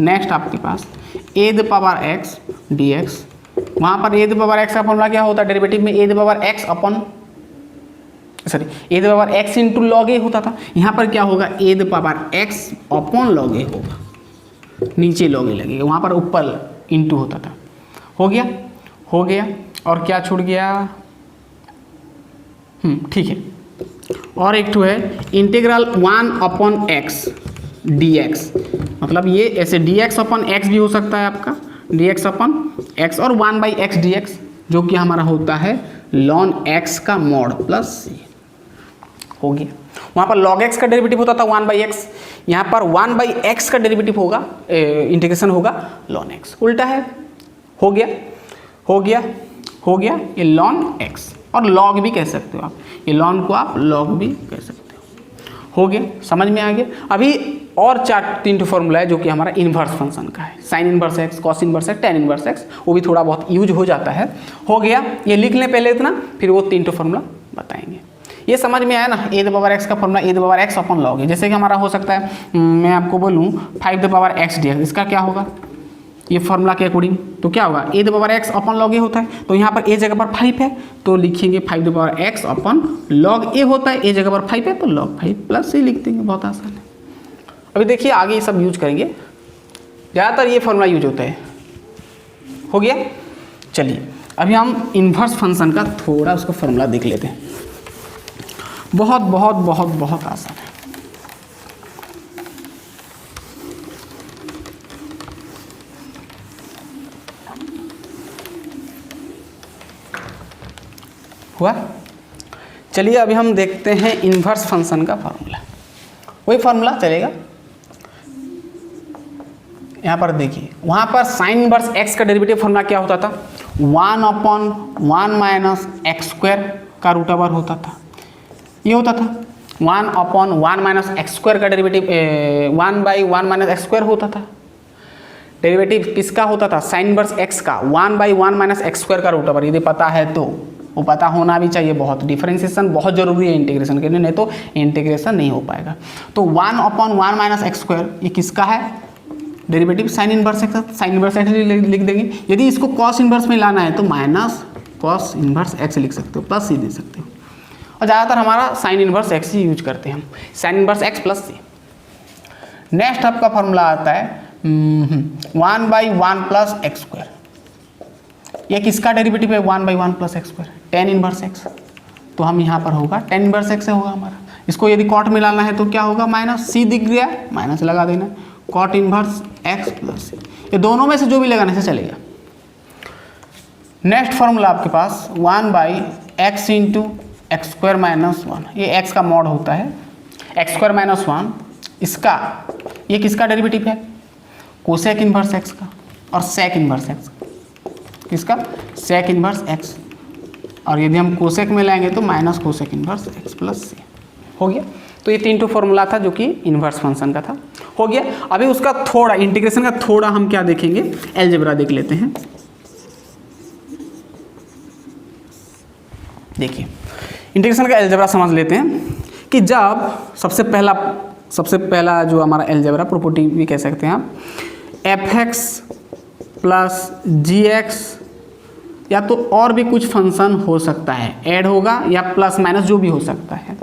नेक्स्ट आपके पास a⁻x dx। वहाँ पर a⁻x का फॉर्मूला क्या होता है, डेरिवेटिव में a⁻x इंटू लॉग ए होता था, यहाँ पर क्या होगा a⁻x अपॉन लॉग ए होगा, नीचे लॉग ए लगेगा, वहाँ पर ऊपर इंटू होता था। हो गया। और क्या छूट गया, ठीक है। और एक तो है इंटीग्रल 1/x dx, मतलब ये ऐसे dx/x भी हो सकता है आपका, dx/x, और 1/x dx, जो कि हमारा होता है ln x का मॉड प्लस c। हो गया। वहाँ पर log x का डेरिवेटिव होता था 1/x, यहाँ पर 1/x का डेरिवेटिव होगा, इंटीग्रेशन होगा ln x, उल्टा है। हो गया ये ln x, और log भी कह सकते हो आप, ये ln को आप log भी कह सकते हो गया, समझ में आ गया। अभी और 3 फॉर्मूला है जो कि हमारा इन्वर्स फंक्शन का है, sign inverse x, cos inverse x, tan inverse x, वो भी थोड़ा बहुत यूज हो जाता है। हो गया, ये लिख लें पहले इतना, फिर वो 3 फॉर्मूला बताएंगे। ये समझ में आया ना, a⁻x का फॉर्मूला a⁻x अपॉन लॉग है। जैसे कि हमारा हो सकता है, मैं आपको बोलूँ 5⁻x dx, इसका क्या होगा, ये फॉर्मूला के अकॉर्डिंग तो क्या होगा, a⁻x अपॉन लॉग ए होता है, तो यहाँ पर a जगह पर 5 है तो लिखेंगे 5⁻x अपॉन लॉग ए होता है, a जगह पर 5 है तो log 5 प्लस से लिख देंगे, बहुत आसान है। अभी देखिए आगे ये सब यूज करेंगे, ज़्यादातर ये फॉर्मूला यूज होता है। हो गया, चलिए अभी हम इन्वर्स फंक्शन का थोड़ा उसका फॉर्मूला देख लेते हैं, बहुत बहुत बहुत बहुत आसान है। हुआ, चलिए अभी हम देखते हैं इन्वर्स फंक्शन का फार्मूला। वही फार्मूला चलेगा। यहाँ पर देखिए, वहाँ पर साइन इन्वर्स एक्स का डेरिवेटिव फार्मूला क्या होता था, 1/1 माइनस एक्स स्क्वायर का रूट ओवर होता था। ये होता था 1/1 माइनस एक्स स्क्वायर का डेरिवेटिव 1/1 माइनस एक्स स्क्वायर होता था। डेरिवेटिव किसका होता था, साइन इन्वर्स एक्स का 1/1 माइनस एक्स स्क्वायर का रूट ओवर। यदि पता है तो वो पता होना भी चाहिए, बहुत डिफरेंशिएशन बहुत जरूरी है इंटीग्रेशन के लिए, नहीं तो इंटीग्रेशन नहीं हो पाएगा। तो 1/1 माइनस एक्स स्क्वायर ये किसका है, derivative sine inverse x. Sine inverse x लिख देंगे। यदि इसको कॉस इनवर्स में लाना है तो माइनस कॉस इनवर्स एक्स लिख सकते हो, प्लस सी दे सकते हो। और ज़्यादातर हमारा साइन इनवर्स एक्स ही यूज करते हैं हम, साइन इनवर्स एक्स प्लस सी। नेक्स्ट आपका फॉर्मूला आता है 1/1 प्लस एक्स स्क्वायर। ये किसका डेरिवेटिव है, 1/1 plus x square, tan inverse x. तो हम यहाँ पर होगा टेन इनवर्स एक्स से होगा हमारा। इसको यदि कॉट में लाना है तो क्या होगा, माइनस सी दिख गया, माइनस लगा देना, कॉट इनवर्स एक्स प्लस सी। ये दोनों में से जो भी लगाने से चलेगा। नेक्स्ट फॉर्मूला आपके पास 1/x into x square minus 1। ये x का मॉड होता है, एक्स स्क्वायर माइनस 1। इसका ये किसका डेरिवेटिव है, कोसेक इनवर्स एक्स का और सेक इनवर्स एक्स। किसका, सेक इनवर्स एक्स। और यदि हम कोसेक में लाएंगे तो minus cosec inverse x plus c. हो गया। तो ये 3 फॉर्मूला था जो कि इन्वर्स फंक्शन का था, हो गया। अभी उसका थोड़ा इंटीग्रेशन का थोड़ा हम क्या देखेंगे, अलजेब्रा देख लेते हैं। देखिए इंटीग्रेशन का अलजेब्रा समझ लेते हैं कि जब सबसे पहला जो हमारा अलजेब्रा प्रॉपर्टी भी कह सकते हैं आप, fx प्लस gx या तो और भी कुछ फंक्शन हो सकता है, ऐड होगा या प्लस माइनस जो भी हो सकता है,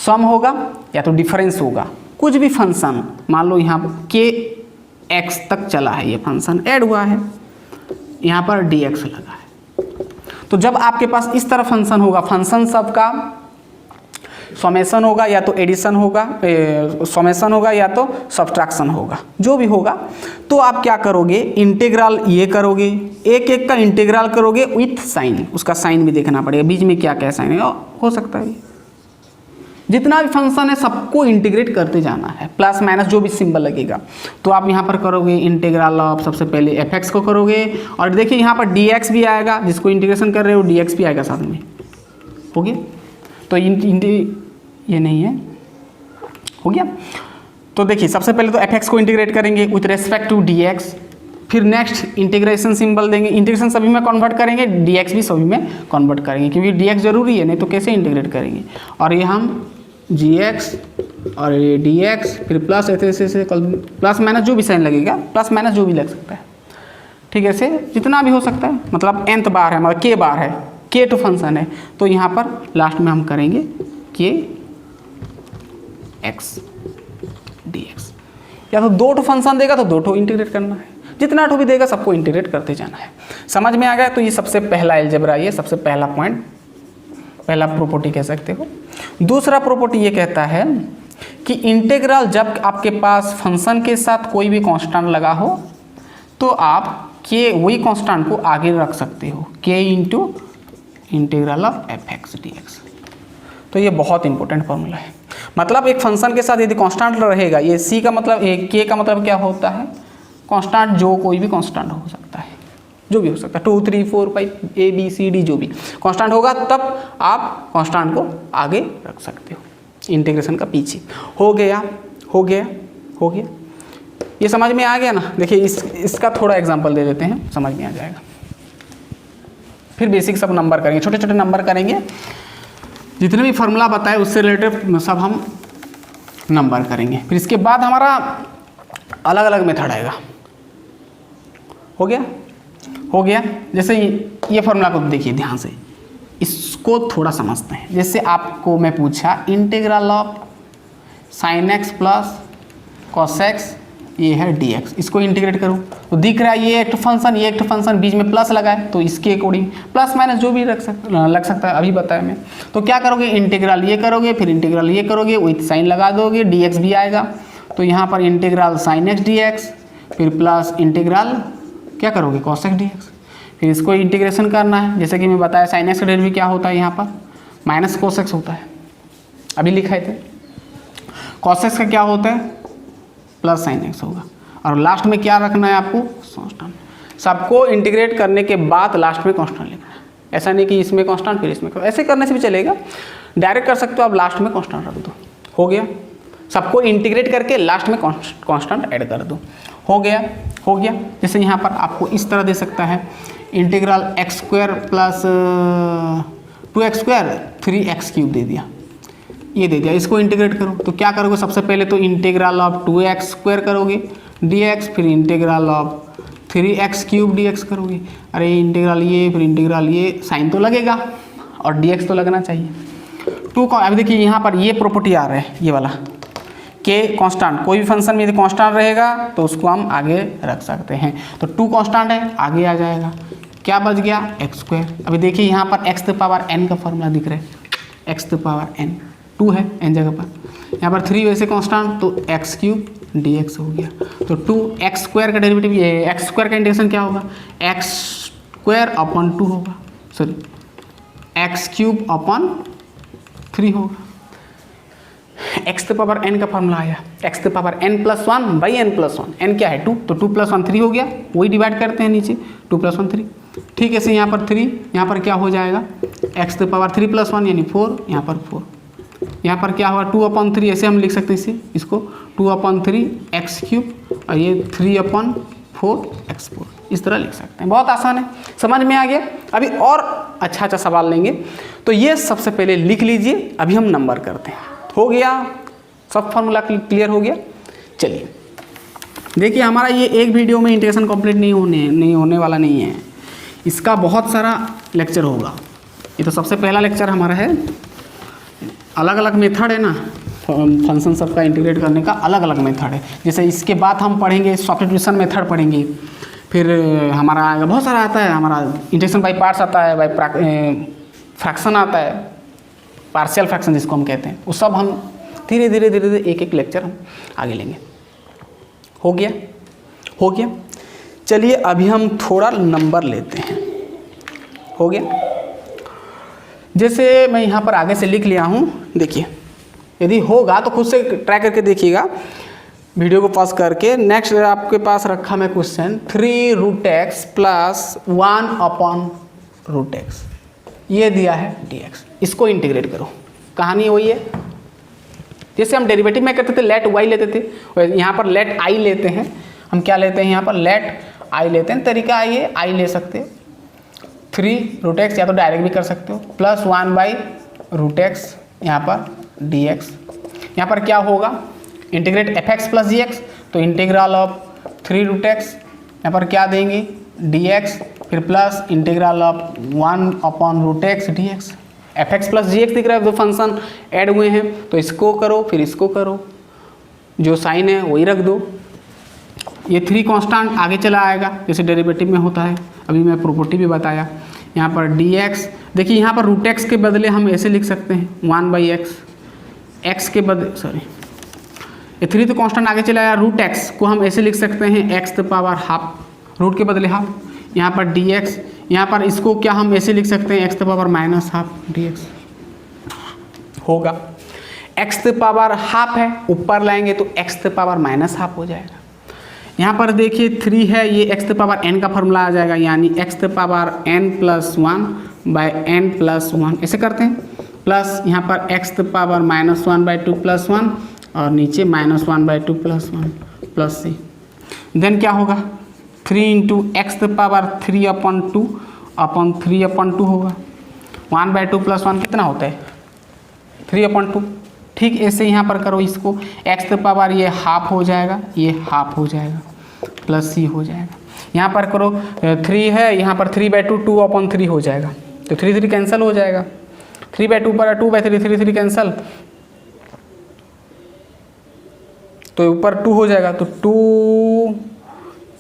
सम होगा या तो डिफरेंस होगा, कुछ भी फंक्शन। मान लो यहाँ के एक्स तक चला है, ये फंक्शन ऐड हुआ है, यहाँ पर dx लगा है। तो जब आपके पास इस तरह फंक्शन होगा, फंक्शन सबका समेशन होगा या तो एडिशन होगा, समेशन होगा या तो सब्ट्रैक्शन होगा, जो भी होगा, तो आप क्या करोगे, इंटीग्रल ये करोगे, एक एक का इंटीग्रल करोगे विथ साइन। उसका साइन भी देखना पड़ेगा, बीच में क्या क्या साइन है हो सकता है। जितना भी फंक्शन है सबको इंटीग्रेट करते जाना है, प्लस माइनस जो भी सिंबल लगेगा। तो आप यहाँ पर करोगे इंटीग्रल ऑफ, सबसे पहले fx को करोगे, और देखिए यहाँ पर dx भी आएगा, जिसको इंटीग्रेशन कर रहे हो dx भी आएगा साथ में, हो गया। तो ये नहीं है, हो गया। तो देखिए सबसे पहले तो fx को इंटीग्रेट करेंगे विथ रेस्पेक्ट टू dx, फिर नेक्स्ट इंटीग्रेशन सिंबल देंगे, इंटीग्रेशन सभी में कन्वर्ट करेंगे, dx भी सभी में कन्वर्ट करेंगे, क्योंकि dx जरूरी है, नहीं तो कैसे इंटीग्रेट करेंगे। और ये हम gx और ये dx, फिर प्लस ऐसे प्लस माइनस जो भी साइन लगेगा, प्लस माइनस जो भी लग सकता है, ठीक है, ऐसे जितना भी हो सकता है। मतलब nth बार है हमारा, k बार है, k टू फंक्शन है, तो यहाँ पर लास्ट में हम करेंगे k x dx। या तो 2 फंक्शन देगा तो 2 इंटीग्रेट करना है, जितना भी देगा सबको इंटीग्रेट करते जाना है। समझ में आ गया। तो ये सबसे पहला अलजेब्रा, ये सबसे पहला पॉइंट, पहला प्रॉपर्टी कह सकते हो। दूसरा प्रॉपर्टी ये कहता है कि इंटीग्रल जब आपके पास फंक्शन के साथ कोई भी कांस्टेंट लगा हो तो आप के वही कांस्टेंट को आगे रख सकते हो, के into integral of fx dx। तो ये बहुत इंपॉर्टेंट फॉर्मूला है। मतलब एक फंक्शन के साथ यदि कांस्टेंट रहेगा, ये c का मतलब, के का मतलब क्या होता है, कांस्टेंट, जो कोई भी कांस्टेंट हो सकता है, जो भी हो सकता है, 2 3 4 5 a b c d जो भी कांस्टेंट होगा, तब आप कांस्टेंट को आगे रख सकते हो इंटीग्रेशन का पीछे। हो गया, हो गया, हो गया। ये समझ में आ गया ना। देखिए इसका थोड़ा एग्जांपल दे देते हैं, समझ में आ जाएगा। फिर बेसिक सब नंबर करेंगे, छोटे छोटे नंबर करेंगे, जितने भी फार्मूला बताए उससे रिलेटेड सब हम नंबर करेंगे। फिर इसके बाद हमारा अलग अलग मेथड आएगा। हो गया, हो गया। जैसे ये फार्मूला को देखिए ध्यान से, इसको थोड़ा समझते हैं। जैसे आपको मैं पूछा integral of sine x plus cos x, ये है dx, इसको इंटीग्रेट करूँ तो दिख रहा है ये एक फंक्शन, ये एक फंक्शन, बीच में प्लस लगा है, तो इसके अकॉर्डिंग प्लस माइनस जो भी लग सकता है, अभी बताया मैं। तो क्या करोगे, इंटीग्रल ये करोगे, फिर इंटीग्रल ये करोगे, विथ साइन लगा दोगे, dx भी आएगा। तो यहाँ पर इंटीग्रल साइन एक्स dx, फिर प्लस इंटीग्रल क्या करोगे, कॉस एक्स dx। फिर इसको इंटीग्रेशन करना है, जैसे कि मैं बताया साइन एक्स का डेरिवेटिव क्या होता है यहाँ पर, माइनस cos x होता है, अभी लिखाए थे। cos x का क्या होता है, प्लस साइन x होगा। और लास्ट में क्या रखना है आपको, कांस्टेंट। सबको इंटीग्रेट करने के बाद लास्ट में कांस्टेंट लिखना है। ऐसा नहीं कि इसमें कांस्टेंट फिर इसमें, ऐसे करने से भी चलेगा, डायरेक्ट कर सकते हो आप, लास्ट में कांस्टेंट रख दो, हो गया। सबको इंटीग्रेट करके लास्ट में कांस्टेंट ऐड कर दो, हो गया, हो गया। जैसे यहाँ पर आपको इस तरह दे सकता है, integral x square plus 2x square 3x³ दे दिया, ये दे दिया, इसको इंटीग्रेट करो। तो क्या करोगे, सबसे पहले तो इंटीग्रल ऑफ 2x स्क्वायर करोगे dx, फिर इंटीग्रल ऑफ 3x³ dx करोगे। अरे इंटीग्रल ये, फिर इंटीग्रल ये, साइन तो लगेगा और dx तो लगना चाहिए। अभी देखिए यहाँ पर ये प्रॉपर्टी आ रहा है, ये वाला के कांस्टेंट, कोई भी फंक्शन में यदि कांस्टेंट रहेगा तो उसको हम आगे रख सकते हैं। तो 2 कांस्टेंट है, आगे आ जाएगा, क्या बच गया, एक्स स्क्वायर। अभी देखिए यहाँ पर x⁴n का फॉर्मूला दिख रहा है, x⁴n 2 है n जगह पर, यहाँ पर 3 वैसे कांस्टेंट, तो x³ dx हो गया। तो 2x स्क्वायर का डेरिवेटिव, ये x स्क्वायर का इंटीग्रेशन क्या होगा, x² अपॉन 2 होगा, सॉरी x³ अपॉन 3 होगा। x⁴n का फॉर्मूला आया, x⁴n + 1/n + 1, n क्या है 2, तो 2 + 1 3 हो गया, वही डिवाइड करते हैं नीचे, 2 + 1 3। ठीक है, से यहाँ पर 3, यहाँ पर क्या हो जाएगा, x⁴ 3 + 1 यानी 4, यहाँ पर 4, यहाँ पर क्या होगा 2/3, ऐसे हम लिख सकते हैं इसे, इसको 2/3 x³ और ये 3/4 x4, इस तरह लिख सकते हैं। बहुत आसान है, समझ में आ गया। अभी और अच्छा सवाल लेंगे, तो ये सबसे पहले लिख लीजिए, अभी हम नंबर करते हैं। हो गया, सब फार्मूला क्लियर हो गया। चलिए देखिए, हमारा ये एक वीडियो में इंटीग्रेशन कंप्लीट नहीं होने वाला नहीं है, इसका बहुत सारा लेक्चर होगा। ये तो सबसे पहला लेक्चर हमारा है, अलग अलग मेथड है ना, फंक्शन सबका इंटीग्रेट करने का अलग अलग मेथड है। जैसे इसके बाद हम पढ़ेंगे सब्स्टिट्यूशन मेथड पढ़ेंगे, फिर हमारा बहुत सारा आता है, हमारा इंटीग्रेशन बाई पार्ट्स आता है, बाई फ्रैक्शन आता है, पार्शियल फ्रैक्शन जिसको हम कहते हैं, वो सब हम धीरे धीरे एक एक लेक्चर हम आगे लेंगे। हो गया, हो गया। चलिए अभी हम थोड़ा नंबर लेते हैं, हो गया। जैसे मैं यहाँ पर आगे से लिख लिया हूँ, देखिए यदि होगा तो खुद से ट्राई करके देखिएगा, वीडियो को पॉज करके। नेक्स्ट आपके पास रखा मैं क्वेश्चन 3√x + 1/√x, ये दिया है dx, इसको इंटीग्रेट करो। कहानी वही है, जैसे हम डेरिवेटिव में करते थे, लेट y लेते थे, यहाँ पर लेट i लेते हैं। हम क्या लेते हैं, यहाँ पर लेट i लेते हैं, तरीका ये i ले सकते हो, 3√x, या तो डायरेक्ट भी कर सकते हो, + 1/√x, यहाँ पर dx। यहाँ पर क्या होगा, इंटीग्रेट fx + gx, तो इंटीग्रल ऑफ 3√x, यहाँ पर क्या देंगे dx, फिर plus integral of 1/√x dx। fx + gx दिख रहा है, दो फंक्शन ऐड हुए हैं, तो इसको करो फिर इसको करो, जो साइन है वही रख दो। ये 3 कांस्टेंट आगे चला आएगा, जैसे डेरिवेटिव में होता है, अभी मैं प्रॉपर्टी भी बताया। यहाँ पर dx, देखिए यहाँ पर √x के बदले हम ऐसे लिख सकते हैं 1/x, x के बदले, सॉरी ये 3 तो कांस्टेंट आगे चला आया, √x को हम ऐसे लिख सकते हैं x⁻², रूट के बदले हाफ। यहाँ पर dx, यहाँ पर इसको क्या हम ऐसे लिख सकते हैं x⁻−½ dx होगा। x⁻½ है, ऊपर लाएंगे तो x⁻−½ हो जाएगा। यहाँ पर देखिए 3 है, ये x⁻n का फॉर्मूला आ जाएगा, यानी x⁻n + 1/n + 1, ऐसे करते हैं। प्लस यहाँ पर x⁻−1/2 + 1 और नीचे -1/2 + 1 प्लस c, देन क्या होगा 3 × x⁻3/2/3/2 होगा। 1/2 + 1 कितना होता है 3/2। ठीक ऐसे यहाँ पर करो इसको, x⁻, ये हाफ हो जाएगा, ये हाफ हो जाएगा, प्लस c हो जाएगा। यहाँ पर करो 3 है, यहाँ पर 3/2 2/3 हो जाएगा, तो 3 कैंसिल हो जाएगा, 3/2 पर 2/3 3 कैंसिल, तो ऊपर 2 हो जाएगा, तो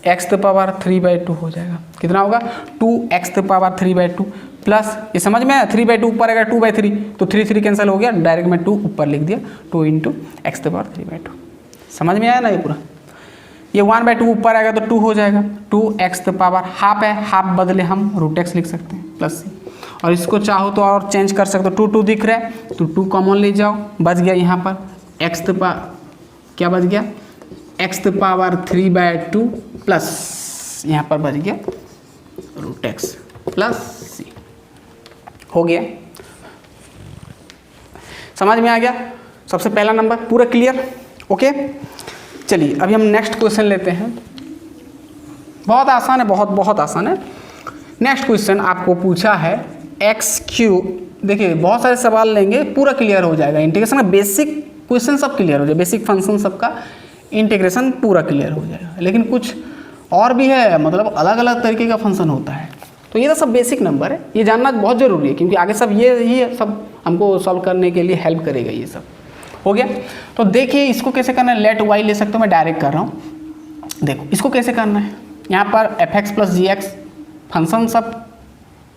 2x⁻3/2 हो जाएगा। कितना होगा 2x⁻3/2 प्लस, ये समझ में आया, 3/2 ऊपर आएगा 2/3, तो 3 कैंसिल हो गया, डायरेक्ट मैं 2 ऊपर लिख दिया, 2 × x⁻3/2। समझ में आया ना ये पूरा। ये 1/2 ऊपर आएगा तो 2 हो जाएगा, 2x⁻½ है, हाफ बदले हम √x लिख सकते हैं, प्लस c और इसको चाहो तो और चेंज कर सकते हो। 2 दिख रहा है तो 2 कॉमन ले जाओ, बच गया यहाँ पर एक्स क्या बच गया, x⁴ प्लस यहाँ पर बच गया √x प्लस c। हो गया, समझ में आ गया सबसे पहला नंबर पूरा क्लियर। ओके, चलिए अभी हम नेक्स्ट क्वेश्चन लेते हैं। बहुत आसान है, बहुत बहुत आसान है। नेक्स्ट क्वेश्चन आपको पूछा है x3। देखिए बहुत सारे सवाल लेंगे, पूरा क्लियर हो जाएगा। इंटीग्रेशन का बेसिक क्वेश्चन सब क्लियर हो जाएगा, बेसिक फंक्शन सबका इंटीग्रेशन पूरा क्लियर हो जाएगा। लेकिन कुछ और भी है, मतलब अलग अलग तरीके का फंक्शन होता है। तो ये तो सब बेसिक नंबर है, ये जानना बहुत ज़रूरी है, क्योंकि आगे सब ये सब हमको सॉल्व करने के लिए हेल्प करेगा। ये सब हो गया। तो देखिए इसको कैसे करना है, लेट y ले सकते हो, मैं डायरेक्ट कर रहा हूँ। देखो इसको कैसे करना है, यहाँ पर fx प्लस जी एक्स फंक्शन सब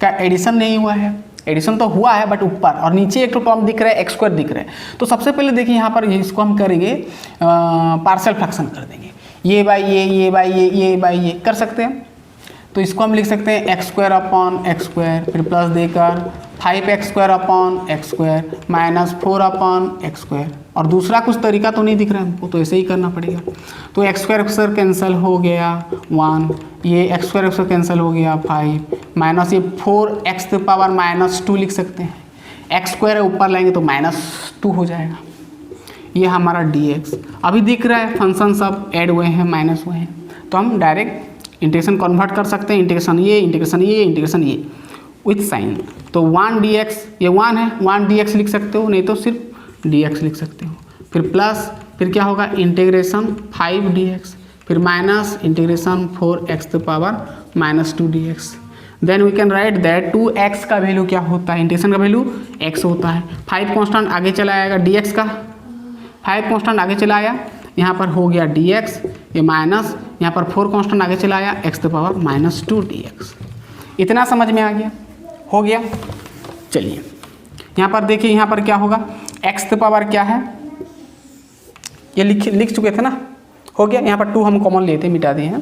का एडिशन नहीं हुआ है, एडिशन तो हुआ है बट ऊपर, और नीचे एक तो टर्म दिख रहा है x² दिख रहा है। तो सबसे पहले देखिए यहाँ पर इसको हम करेंगे पार्शियल फ्रैक्शन कर देंगे, ये बाई ये बाई ये कर सकते हैं। तो इसको हम लिख सकते हैं x² अपॉन x², फिर प्लस देकर 5x² x² माइनस 4 x²। और दूसरा कुछ तरीका तो नहीं दिख रहा है हमको, तो ऐसे ही करना पड़ेगा। तो x² कैंसिल हो गया 1, ये x² कैंसिल हो गया 5, माइनस ये 4x⁻² लिख सकते हैं। x² ऊपर लाएंगे तो -2 हो जाएगा। ये हमारा dx अभी दिख रहा है, फंक्शन सब ऐड हुए हैं, माइनस हुए हैं, तो हम डायरेक्ट इंटीग्रेशन कन्वर्ट कर सकते हैं। इंटीग्रेशन ये विथ साइन। तो 1 dx, ये 1 है, 1 dx लिख सकते हो, नहीं तो सिर्फ dx लिख सकते हो। फिर प्लस, फिर क्या होगा इंटीग्रेशन 5 dx, फिर minus integration 4x⁻² dx। Then we can write that 2x का वैल्यू क्या होता है, इंटीग्रेशन का वैल्यू x होता है। 5 कांस्टेंट आगे चला आएगा, dx का 5 कांस्टेंट आगे चला आया, यहाँ पर हो गया dx, ये माइनस, यहाँ पर 4 कांस्टेंट आगे चला आया x⁻² dx। इतना समझ में आ गया, हो गया। चलिए यहाँ पर देखिए, यहाँ पर क्या होगा, x⁻ क्या है, ये लिख चुके थे ना, हो गया। यहाँ पर 2 हम कॉमन लिए थे, मिटा दिए हैं।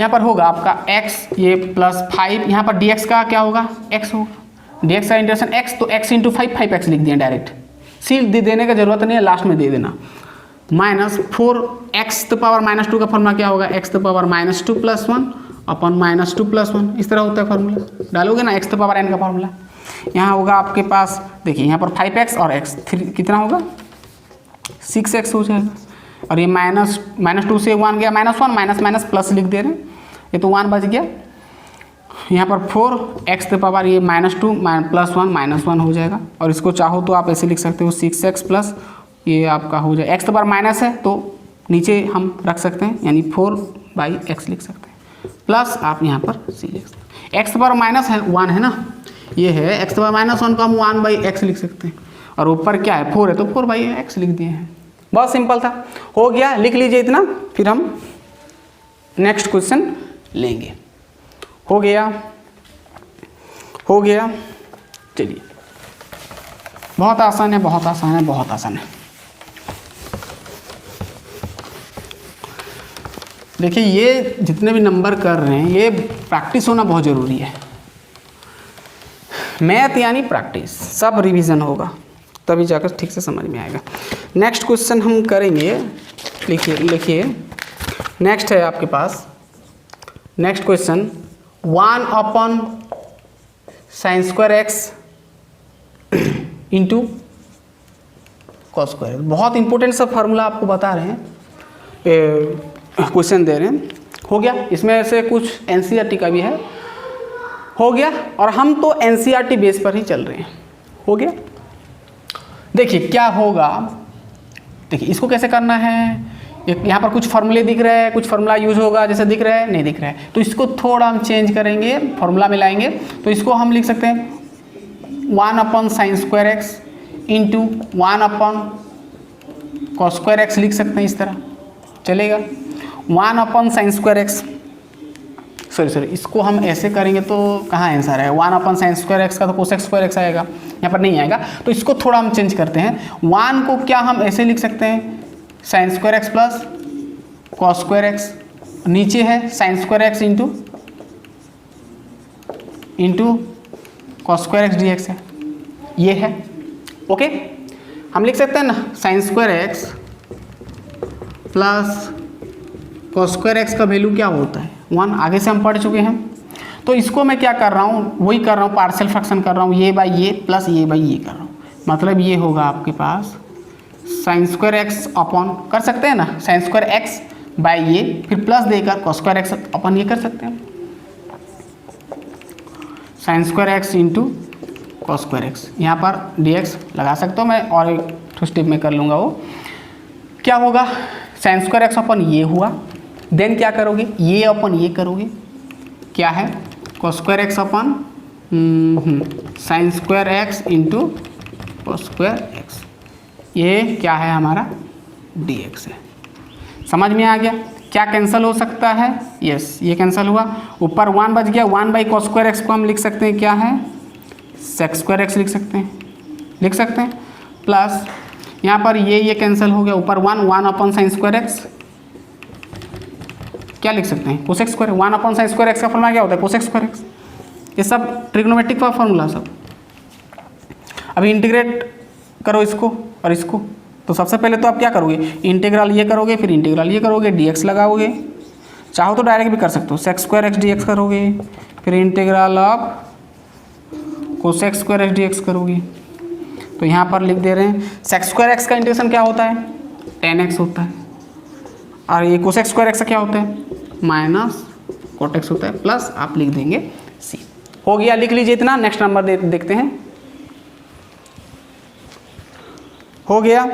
यहाँ पर होगा आपका x, ये प्लस 5, यहाँ पर dx का क्या होगा, x होगा, dx का इंटीग्रेशन x, तो x × 5 5x लिख दिए डायरेक्ट, सील देने का जरूरत नहीं है, लास्ट में दे देना। माइनस 4x⁻² का फॉर्मूला क्या होगा, x⁻² प्लस 1 अपॉन -2 प्लस 1, इस तरह होता है फॉर्मूला। डालोगे ना x⁻n का फॉर्मूला, यहाँ होगा आपके पास, देखिए यहाँ पर 5x और x 3 कितना होगा 6x हो जाएगा। और ये -2 से 1 गया, -1 माइनस प्लस लिख दे रहे हैं, ये तो 1 बच गया। यहाँ पर 4x⁻, ये -2 प्लस 1 -1 हो जाएगा। और इसको चाहो तो आप ऐसे लिख सकते हो 6x प्लस, ये आपका हो जाए x माइनस है तो नीचे हम रख सकते हैं, यानी 4/x लिख सकते हैं, प्लस आप यहाँ पर c लिख सकते हैं। x माइनस है 1 है ना, ये है x -1 को हम 1/x लिख सकते हैं, और ऊपर क्या है 4 है तो 4/x लिख दिए हैं। बहुत सिंपल था, हो गया। लिख लीजिए इतना, फिर हम नेक्स्ट क्वेश्चन लेंगे। हो गया। चलिए बहुत आसान है, बहुत आसान है, बहुत आसान है। देखिए ये जितने भी नंबर कर रहे हैं, ये प्रैक्टिस होना बहुत ज़रूरी है। मैथ यानी प्रैक्टिस, सब रिवीजन होगा तभी जाकर ठीक से समझ में आएगा। नेक्स्ट क्वेश्चन हम करेंगे, लिखिए नेक्स्ट है आपके पास, next question 1/sin² into cos²। बहुत इंपॉर्टेंट सा फार्मूला आपको बता रहे हैं, क्वेश्चन दे रहे हैं। हो गया, इसमें से कुछ NCERT का भी है, हो गया। और हम तो NCERT बेस पर ही चल रहे हैं, हो गया। देखिए क्या होगा, देखिए इसको कैसे करना है, यहाँ पर कुछ फार्मूले दिख रहे हैं, कुछ फार्मूला यूज होगा, जैसे दिख रहा है नहीं दिख रहा है, तो इसको थोड़ा हम चेंज करेंगे, फार्मूला मिलाएंगे। तो इसको हम लिख सकते हैं 1/sin² इंटू 1/cos² लिख सकते हैं, इस तरह चलेगा। 1/sin², सॉरी इसको हम ऐसे करेंगे तो कहाँ आंसर है, 1/sin² का तो cos² आएगा, यहाँ पर नहीं आएगा। तो इसको थोड़ा हम चेंज करते हैं, 1 को क्या हम ऐसे लिख सकते हैं sin² प्लस cos², नीचे है sin² into cos square x d x है, ये है। ओके, हम लिख सकते हैं ना sign square x plus cos square x का वैल्यू क्या होता है 1, आगे से हम पढ़ चुके हैं। तो इसको मैं क्या कर रहा हूँ, वही कर रहा हूँ, पार्शियल फ्रैक्शन कर रहा हूँ, ये बाई ये प्लस ये बाई ये कर रहा हूँ। मतलब ये होगा आपके पास साइन स्क्वायर एक्स अपॉन, कर सकते हैं ना साइन स्क्वायर एक्स बाई ये, फिर प्लस देकर cos स्क्वायर एक्स अपॉन ये कर सकते हैं, sign square x into cos square x. यहाँ पर dx लगा सकते हो, मैं और एक स्टेप में कर लूँगा। वो क्या होगा, साइन स्क्वायर एक्स अपन ये हुआ, देन क्या करोगे, ये अपन ये करोगे, क्या है cos square x upon sine square x into cos square x, ये क्या है हमारा dx है। समझ में आ गया, क्या कैंसिल हो सकता है, यस ये कैंसिल हुआ, ऊपर 1 बच गया, 1 बाई cos स्क्वायर एक्स को हम लिख सकते हैं क्या है sec स्क्वायर एक्स लिख सकते हैं, प्लस यहाँ पर ये कैंसिल हो गया, ऊपर 1 अपॉन साइन स्क्वायर एक्स क्या लिख सकते हैं cosec square, 1 upon sine square x का फॉर्मूला क्या होता है कोसेक स्क्वायर एक्स। ये सब ट्रिग्नोमेट्रिक का फॉर्मूला सब। अभी इंटीग्रेट करो इसको और इसको, तो सबसे पहले तो आप क्या करोगे, इंटीग्रल ये करोगे, फिर इंटीग्रल ये करोगे, dx लगाओगे, चाहो तो डायरेक्ट भी कर सकते हो, sec स्क्वायर एक्स dx करोगे, फिर integral of cosec square x dx करोगे। तो यहाँ पर लिख दे रहे हैं sec स्क्वायर एक्स का इंटीग्रेशन क्या होता है tan x होता है, और ये कोसेक स्क्वायर एक्स का क्या होता है माइनस cot x होता है, प्लस आप लिख देंगे c। हो गया, लिख लीजिए इतना। नेक्स्ट नंबर देखते हैं। हो गया,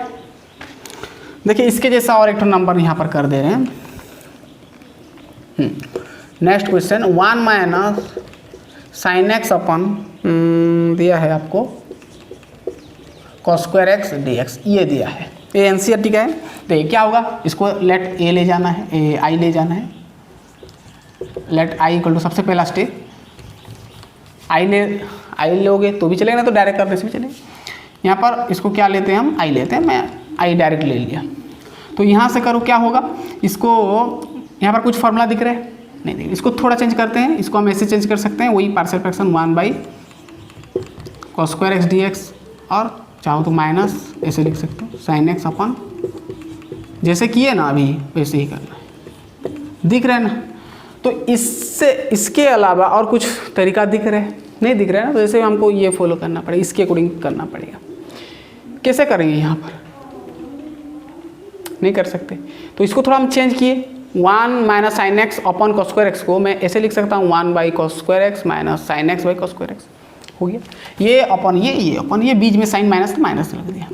देखिए इसके जैसा और एक तो नंबर यहाँ पर कर दे रहे हैं। Next question 1 minus sine x upon दिया है आपको cos स्क्वायर एक्स dx, ये दिया है, ये एनसीईआरटी का है। तो ये क्या होगा, इसको लेट ए ले जाना है, आई ले जाना है, लेट आई इक्वल टू सबसे पहला स्टेप आई लोगे तो भी चलेगा, ना तो डायरेक्ट करने से भी चलेगा। यहाँ पर इसको क्या लेते हैं हम, आई लेते हैं, मैं आई डायरेक्ट ले लिया। तो यहाँ से करो क्या होगा, इसको यहाँ पर कुछ फार्मूला दिख रहा है नहीं दिख, इसको थोड़ा चेंज करते हैं, इसको हम ऐसे चेंज कर सकते हैं, वही partial fraction 1 by cos square x dx, और चाहो तो माइनस ऐसे लिख सकते हो साइन एक्स अपन, जैसे किए ना अभी वैसे ही करना है, दिख रहा है ना। तो इससे इसके अलावा और कुछ तरीका दिख रहा है, नहीं दिख रहा है ना, तो जैसे हमको ये फॉलो करना पड़ेगा, इसके अकॉर्डिंग करना पड़ेगा। कैसे करेंगे, यहाँ पर नहीं कर सकते, तो इसको थोड़ा हम चेंज किए, 1 minus sine x upon cos square x को मैं ऐसे लिख सकता हूँ 1 by cos square x minus sine x by cos square x. हो गया, ये अपन ये बीच में साइन माइनस माइनस लग दिया।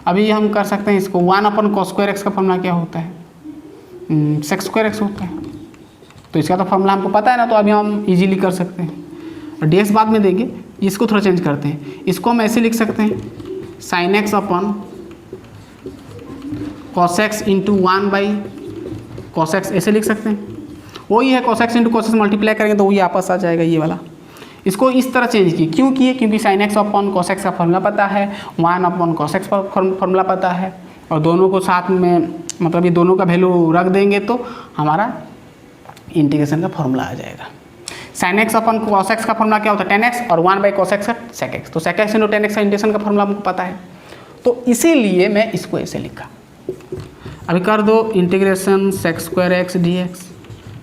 अभी हम कर सकते हैं इसको 1 अपॉन cos स्क्वायर एक्स का फॉर्मूला क्या होता है sec स्क्वायर एक्स होता है, तो इसका तो फॉर्मूला हमको पता है ना, तो अभी हम इजीली कर सकते हैं। और dx बाद में देंगे, इसको थोड़ा चेंज करते हैं, इसको हम ऐसे लिख सकते हैं sine x upon cos x into 1 by cos x, ऐसे लिख सकते हैं। वही है cos x into cos x multiply करेंगे तो वही आपस आ जाएगा ये वाला। इसको इस तरह चेंज किए, क्यों किए, क्योंकि sine x upon cos x का फॉर्मूला पता है, 1 अपॉन cos एक्स का फॉर्मूला पता है, और दोनों को साथ में मतलब ये दोनों का वैल्यू रख देंगे तो हमारा इंटीग्रेशन का फॉर्मूला आ जाएगा। साइन एक्स अपन cos एक्स का फॉर्मूला क्या होता है tan x, और 1 बाई cos एक्स का sec x, तो sec x into tan x का इंटीग्रेशन का फॉर्मूला हमको पता है, तो इसीलिए मैं इसको ऐसे लिखा। अभी कर दो integration sec square x dx,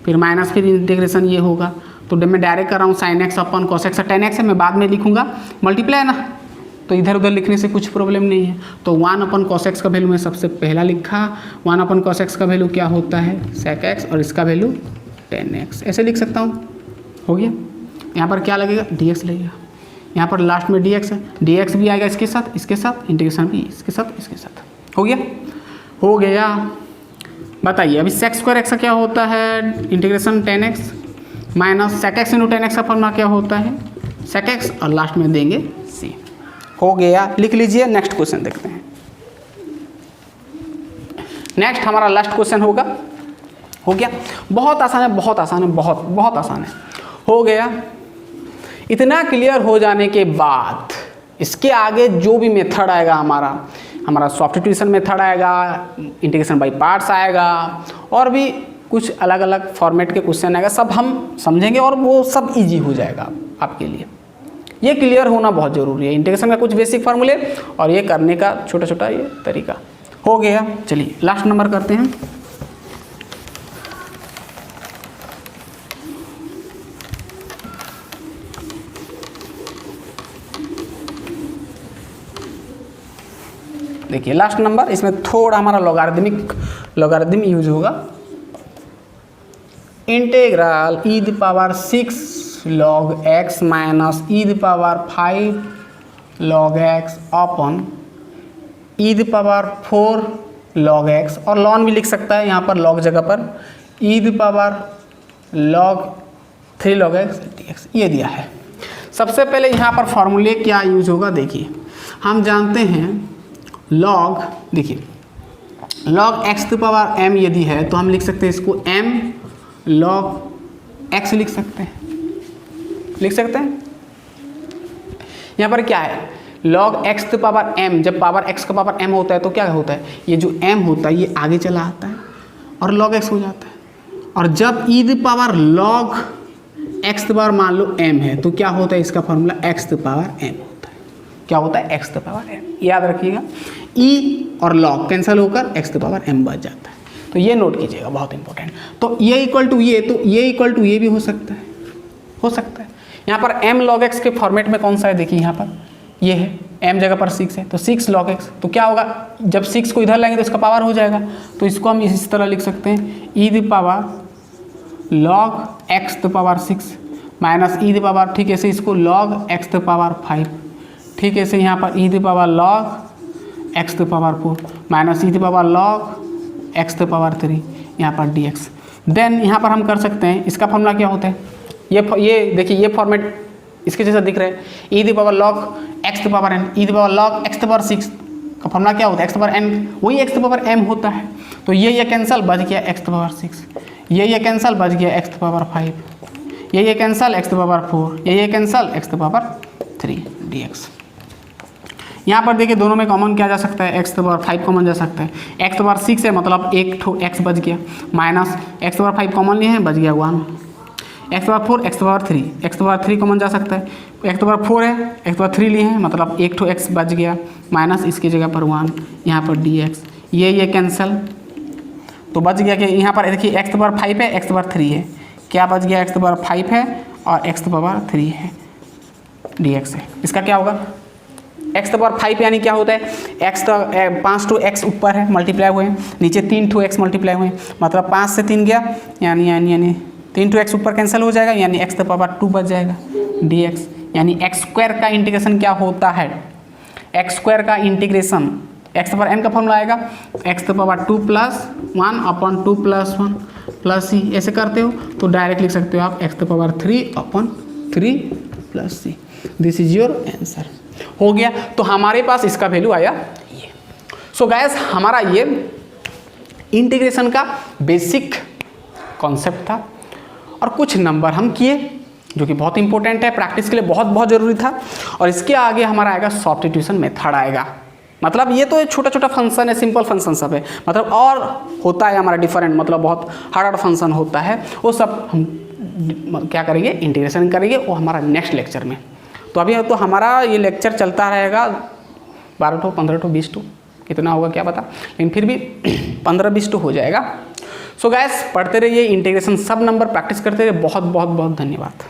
फिर माइनस, फिर इंटीग्रेशन ये होगा, तो मैं डायरेक्ट कर रहा हूँ साइन एक्स अपन cos एक्स tan x है, मैं बाद में लिखूँगा मल्टीप्लाई ना, तो इधर उधर लिखने से कुछ प्रॉब्लम नहीं है। तो 1 अपन cos एक्स का वैल्यू मैं सबसे पहला लिखा, 1 अपन cos एक्स का वैल्यू क्या होता है sec x, और इसका वैल्यू tan x, ऐसे लिख सकता हूँ। हो गया, यहाँ पर क्या लगेगा dx लगेगा, यहाँ पर लास्ट में dx है, dx भी आएगा इसके साथ, इंटीग्रेशन भी इसके साथ। हो गया, बताइए अभी sec स्क्वायर एक्स का क्या होता है integration tan x minus sec x into tan x का फॉर्मूला क्या होता है sec x, और लास्ट में देंगे c। हो गया, लिख लीजिए। नेक्स्ट क्वेश्चन देखते हैं। नेक्स्ट हमारा लास्ट क्वेश्चन होगा। हो गया, बहुत आसान है, बहुत आसान है। हो गया, इतना क्लियर हो जाने के बाद इसके आगे जो भी मेथड आएगा हमारा सब्स्टिट्यूशन मेथड आएगा, इंटीग्रेशन बाय पार्ट्स आएगा, और भी कुछ अलग अलग फॉर्मेट के क्वेश्चन आएगा, सब हम समझेंगे और वो सब इजी हो जाएगा आपके लिए। ये क्लियर होना बहुत ज़रूरी है, इंटीग्रेशन का कुछ बेसिक फार्मूले और ये करने का छोटा छोटा ये तरीका हो गया। चलिए लास्ट नंबर करते हैं। देखिए लास्ट नंबर, इसमें थोड़ा हमारा लॉगरिथम यूज होगा। Integral e the power 6 log x minus e the power 5 log x upon e the power 4 log x, और लॉन भी लिख सकता है यहाँ पर log जगह पर, e the power log 3 log x dx ये दिया है। सबसे पहले यहाँ पर फॉर्मूले क्या यूज होगा, देखिए हम जानते हैं log, देखिए log x the power m यदि है तो हम लिख सकते हैं इसको m log x लिख सकते हैं। यहाँ पर क्या है, log x the power m, जब पावर x का पावर m होता है तो क्या होता है, ये जो m होता है ये आगे चला आता है और log x हो जाता है। और जब e the power log x the power मान लो m है तो क्या होता है, इसका formula x the power m होता है। क्या होता है, x द पावर m, याद रखिएगा। e और log कैंसिल होकर x द पावर m बच जाता है, तो ये नोट कीजिएगा, बहुत इंपॉर्टेंट। तो ये इक्वल टू ये, तो ये इक्वल टू ये भी हो सकता है। यहाँ पर m log x के फॉर्मेट में कौन सा है, देखिए यहाँ पर ये है, m जगह पर 6 है तो 6 log x, तो क्या होगा, जब 6 को इधर लाएंगे तो इसका पावर हो जाएगा, तो इसको हम इस तरह लिख सकते हैं e the power log x the power 6 minus e the power, ठीक है से इसको log x द पावर 5, ठीक है से यहाँ पर e the power log x the power 4 minus e the power log x the power 3 यहाँ पर dx। देन यहाँ पर हम कर सकते हैं, इसका फॉर्मूला क्या होता है, ये देखिए ये फॉर्मेट इसके जैसा दिख रहा है, e the power log x the power n, e the power log x the power 6 का फॉर्मूला क्या होता है, x द पावर n, वही x द पावर m होता है। तो ये कैंसल, बच गया x द पावर 6, ये कैंसल, बच गया x द पावर 5, ये कैंसल x द पावर 4, ये cancel x the power 3 dx। यहाँ पर देखिए दोनों में कॉमन क्या जा सकता है, x द पावर 5 कॉमन जा सकता है, x द पावर 6 है मतलब एक ठो x बच गया, minus x the power 5 common लिए हैं, बच गया 1, x the power 4, x the power 3, x the power 3 common जा सकता है, x द पावर 4 है, x द पावर 3 लिए हैं मतलब एक ठो x बच गया, माइनस इसकी जगह पर 1, यहाँ पर dx, ये कैंसल, तो बच गया कि यहाँ पर देखिए x द पावर 5 है, x द पावर 3 है, क्या बच गया, x द पावर 5 है और x द पावर 3 है dx है। इसका क्या होगा, x द पावर 5 यानी क्या होता है, x 5 टू x ऊपर है मल्टीप्लाई हुए हैं, नीचे 3 टू x मल्टीप्लाई हुए हैं, मतलब 5 से 3 गया यानी 3 टू x ऊपर कैंसिल हो जाएगा, यानी x द पावर 2 बच जाएगा dx। यानी x स्क्वायर का इंटीग्रेशन क्या होता है, x स्क्वायर का integration x the power n का फॉर्मूला आएगा x the power 2 plus 1 upon 2 plus 1 plus c, ऐसे करते हो तो डायरेक्ट लिख सकते हो आप x the power 3 upon 3 plus c। This is your answer, हो गया। तो हमारे पास इसका वैल्यू आया ये। सो गाइस हमारा ये इंटीग्रेशन का बेसिक कॉन्सेप्ट था और कुछ नंबर हम किए जो कि बहुत इंपॉर्टेंट है, प्रैक्टिस के लिए बहुत ज़रूरी था। और इसके आगे हमारा आएगा सब्स्टिट्यूशन मेथड आएगा, मतलब ये तो छोटा छोटा फंक्शन है, सिंपल फंक्शन सब है, मतलब और होता है हमारा डिफरेंट, मतलब बहुत हार्ड फंक्शन होता है, वो सब हम क्या करेंगे, इंटीग्रेशन करेंगे, वो हमारा नेक्स्ट लेक्चर में। तो अभी तो हमारा ये लेक्चर चलता रहेगा 12 टू 15 टू 20 टू, कितना होगा क्या पता, लेकिन फिर भी 15-20 टू हो जाएगा। सो गाइस पढ़ते रहिए इंटीग्रेशन, सब नंबर प्रैक्टिस करते रहिए। बहुत बहुत बहुत धन्यवाद।